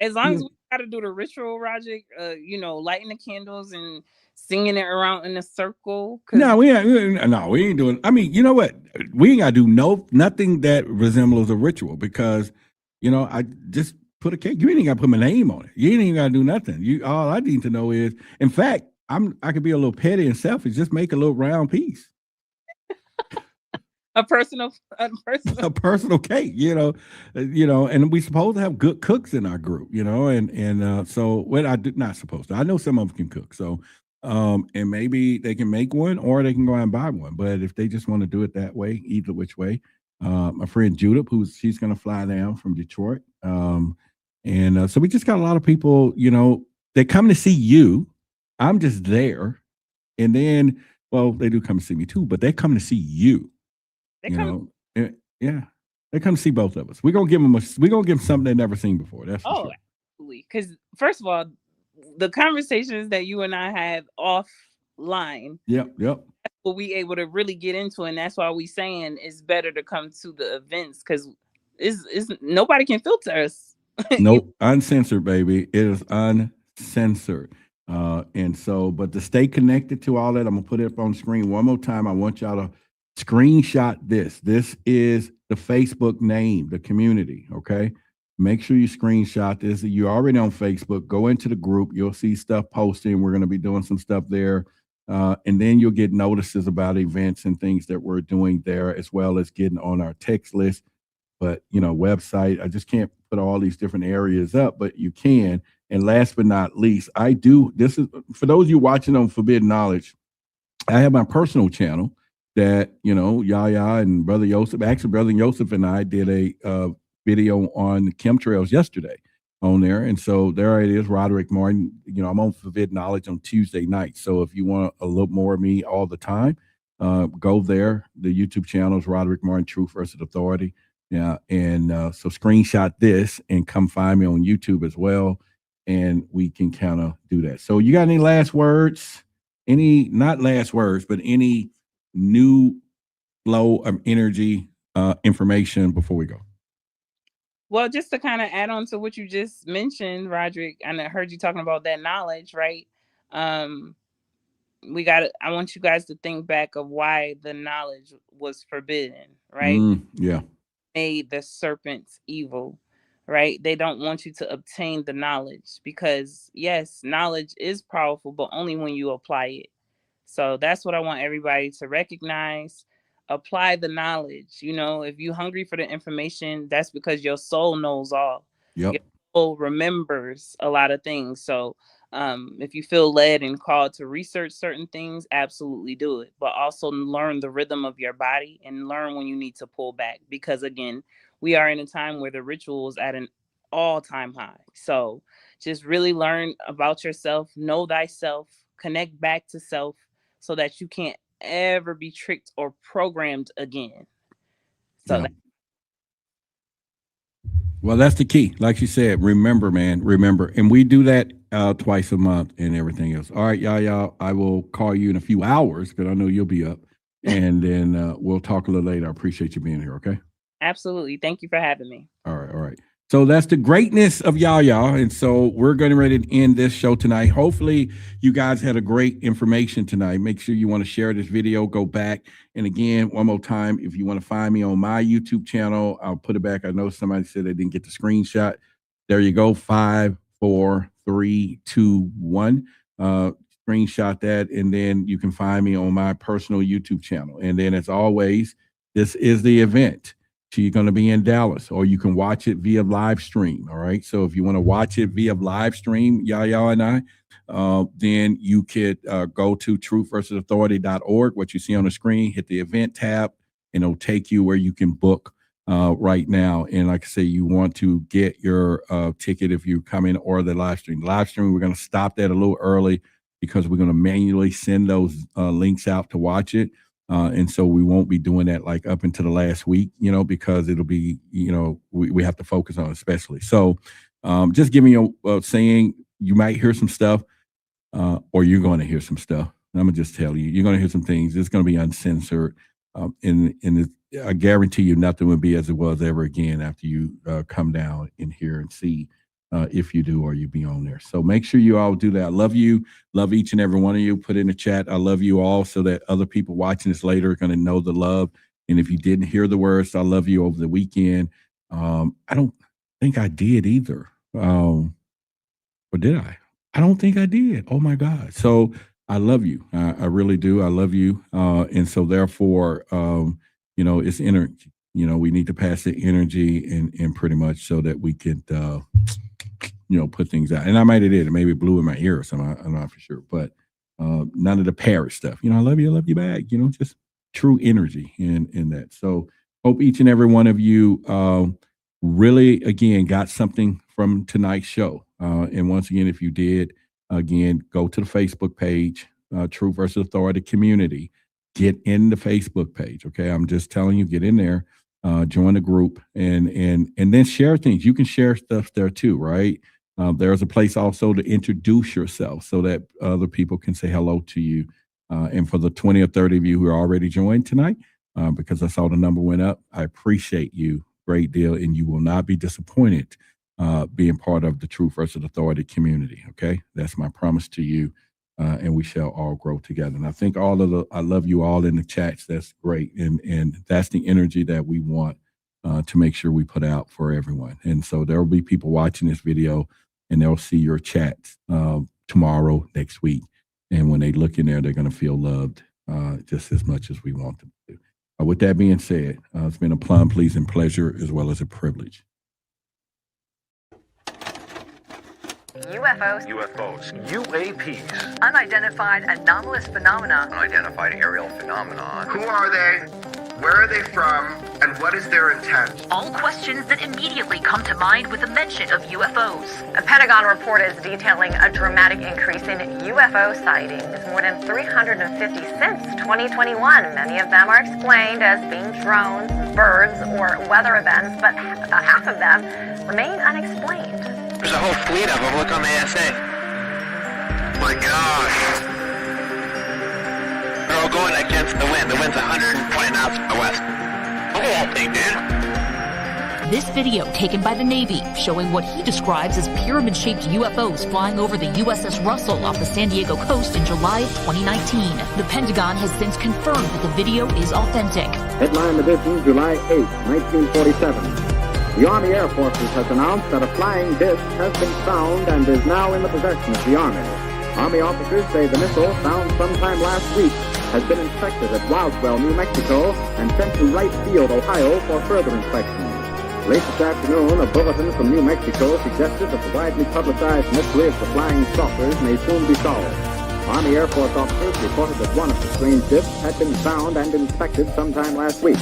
As long as we got to do the ritual, Roger, you know, lighting the candles and singing it around in a circle. No, we ain't doing. I mean, you know what? We ain't got to do nothing that resembles a ritual because, you know, I just put a cake. You ain't got to put my name on it. You ain't even got to do nothing. All I need to know is, in fact, I could be a little petty and selfish. Just make a little round piece. A personal cake, you know, and we supposed to have good cooks in our group, you know, and so what not supposed to. I know some of them can cook, so and maybe they can make one or they can go out and buy one. But if they just want to do it that way, either which way, my friend Judith, she's going to fly down from Detroit, and so we just got a lot of people, you know, they come to see you. I'm just there, and then they do come to see me too, but they come to see you. They come to see both of us. We're gonna give them something they've never seen before. That's for sure. Absolutely. Because first of all, the conversations that you and I had offline, yep, that's what we able to really get into, and that's why we saying it's better to come to the events because is nobody can filter us. Nope, uncensored, baby. It is uncensored. And so, but to stay connected to all that, I'm gonna put it up on screen one more time. I want y'all to screenshot this. This is the Facebook name, the community. Okay. Make sure you screenshot this. You're already on Facebook. Go into the group. You'll see stuff posting. We're going to be doing some stuff there. And then you'll get notices about events and things that we're doing there, as well as getting on our text list. But, you know, website, I just can't put all these different areas up, but you can. And last but not least, this is for those of you watching on Forbidden Knowledge, I have my personal channel that, you know, Yaya and Brother Yosef, actually Brother Yosef and I did a video on chemtrails yesterday on there. And so there it is, Roderick Martin. You know, I'm on Forbidden Knowledge on Tuesday night. So if you want a little more of me all the time, go there. The YouTube channel is Roderick Martin, Truth versus Authority. Yeah. And so screenshot this and come find me on YouTube as well. And we can kind of do that. So you got any last words? Not last words, but any new flow of energy information before we go? Well, just to kind of add on to what you just mentioned, Roderick, and I heard you talking about that knowledge, right? I want you guys to think back of why the knowledge was forbidden, right? Yeah. Made the serpents evil, right? They don't want you to obtain the knowledge because, yes, knowledge is powerful, but only when you apply it. So that's what I want everybody to recognize. Apply the knowledge. You know, if you're hungry for the information, that's because your soul knows all. Yep. Your soul remembers a lot of things. So if you feel led and called to research certain things, absolutely do it. But also learn the rhythm of your body and learn when you need to pull back. Because again, we are in a time where the ritual is at an all-time high. So just really learn about yourself, know thyself, connect back to self so that you can't ever be tricked or programmed again. So Yeah. Well, that's the key. Like you said, remember, man, remember. And we do that twice a month and everything else. All right, y'all. I will call you in a few hours because I know you'll be up. And then we'll talk a little later. I appreciate you being here, okay? Absolutely. Thank you for having me. All right. So that's the greatness of y'all. And so we're getting ready to end this show tonight. Hopefully you guys had a great information tonight. Make sure you want to share this video, go back. And again, one more time, if you want to find me on my YouTube channel, I'll put it back. I know somebody said they didn't get the screenshot. There you go. 5, 4, 3, 2, 1. Screenshot that. And then you can find me on my personal YouTube channel. And then as always, this is the event. She's going to be in Dallas, or you can watch it via live stream. All right. So if you want to watch it via live stream, Yaya and I, then you could go to truthversusauthority.org. What you see on the screen, hit the event tab, and it'll take you where you can book right now. And like I say, you want to get your ticket if you come in or the live stream. Live stream, we're going to stop that a little early because we're going to manually send those links out to watch it. And so we won't be doing that like up into the last week, because it'll be, we have to focus on it especially. So just give me a saying, you might hear some stuff or you're going to hear some stuff. I'm going to just tell you, you're going to hear some things. It's going to be uncensored. And I guarantee you nothing will be as it was ever again after you come down in here and see if you do or you be on there. So make sure you all do that. I love you. Love each and every one of you. Put in the chat, I love you all, so that other people watching this later are going to know the love. And if you didn't hear the words, I love you over the weekend. I don't think I did either. Or did I? I don't think I did. Oh my God. So I love you. I really do. I love you. And so therefore, it's energy. We need to pass the energy and pretty much so that we could, put things out. And I might have did it. Maybe it blew in my ear or something. I'm not for sure. But none of the parrot stuff. I love you back. Just true energy in that. So hope each and every one of you really, again, got something from tonight's show. And once again, if you did, again, go to the Facebook page, Truth versus Authority Community. Get in the Facebook page. Okay. I'm just telling you, get in there, join the group and then share things. You can share stuff there too, right? There's a place also to introduce yourself so that other people can say hello to you. And for the 20 or 30 of you who are already joined tonight, because I saw the number went up, I appreciate you a great deal. And you will not be disappointed being part of the Truth versus Authority community. Okay. That's my promise to you. And we shall all grow together. And I think I love you all in the chats. That's great. And that's the energy that we want to make sure we put out for everyone. And so there will be people watching this video and they'll see your chats tomorrow, next week. And when they look in there, they're going to feel loved just as much as we want them to. With that being said, it's been a plum, pleasing pleasure as well as a privilege. UFOs, UAPs, unidentified anomalous phenomena. unidentified aerial phenomenon. Who are they? Where are they from? And what is their intent? All questions that immediately come to mind with the mention of UFOs. A Pentagon report is detailing a dramatic increase in UFO sightings, more than 350 since 2021. Many of them are explained as being drones, birds, or weather events, but about half of them remain unexplained. There's a whole fleet of them. Look on the SA. My gosh. They're all going against the wind. The wind's 120 knots from the west. Look at that thing, dude. This video taken by the Navy showing what he describes as pyramid-shaped UFOs flying over the USS Russell off the San Diego coast in July of 2019. The Pentagon has since confirmed that the video is authentic. Headline edition, July 8, 1947. The Army Air Forces has announced that a flying disc has been found and is now in the possession of the Army. Army officers say the missile, found sometime last week, has been inspected at Roswell, New Mexico, and sent to Wright Field, Ohio, for further inspection. Late this afternoon, a bulletin from New Mexico suggested that the widely publicized mystery of the flying saucers may soon be solved. Army Air Force officers reported that one of the strange discs had been found and inspected sometime last week.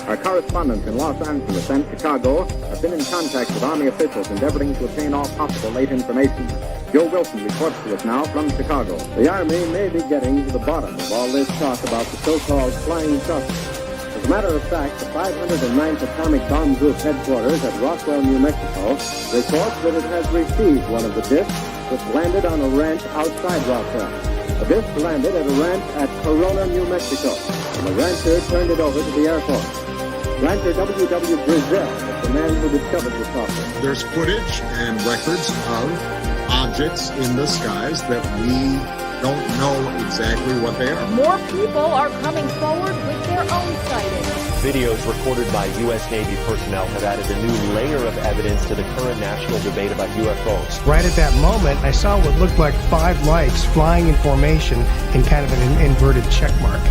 Our correspondents in Los Angeles and Chicago have been in contact with Army officials endeavoring to obtain all possible late information. Joe Wilson reports to us now from Chicago. The Army may be getting to the bottom of all this talk about the so-called flying saucers. As a matter of fact, the 509th Atomic Bomb Group headquarters at Roswell, New Mexico, reports that it has received one of the discs which landed on a ranch outside Roswell. The disc landed at a ranch at Corona, New Mexico, and the rancher turned it over to the Air Force. Rancher W.W. Brazil is the man who discovered the saucer. There's footage and records of objects in the skies that we don't know exactly what they are. More people are coming forward with their own sightings. Videos recorded by U.S. Navy personnel have added a new layer of evidence to the current national debate about UFOs. Right at that moment, I saw what looked like 5 lights flying in formation in kind of an inverted check mark.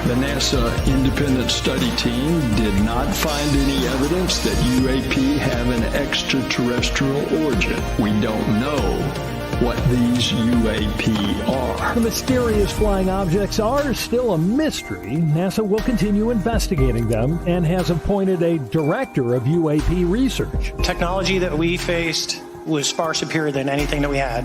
The NASA independent study team did not find any evidence that UAP have an extraterrestrial origin. We don't know what these UAP are. The mysterious flying objects are still a mystery. NASA will continue investigating them and has appointed a director of UAP research. Technology that we faced was far superior than anything that we had.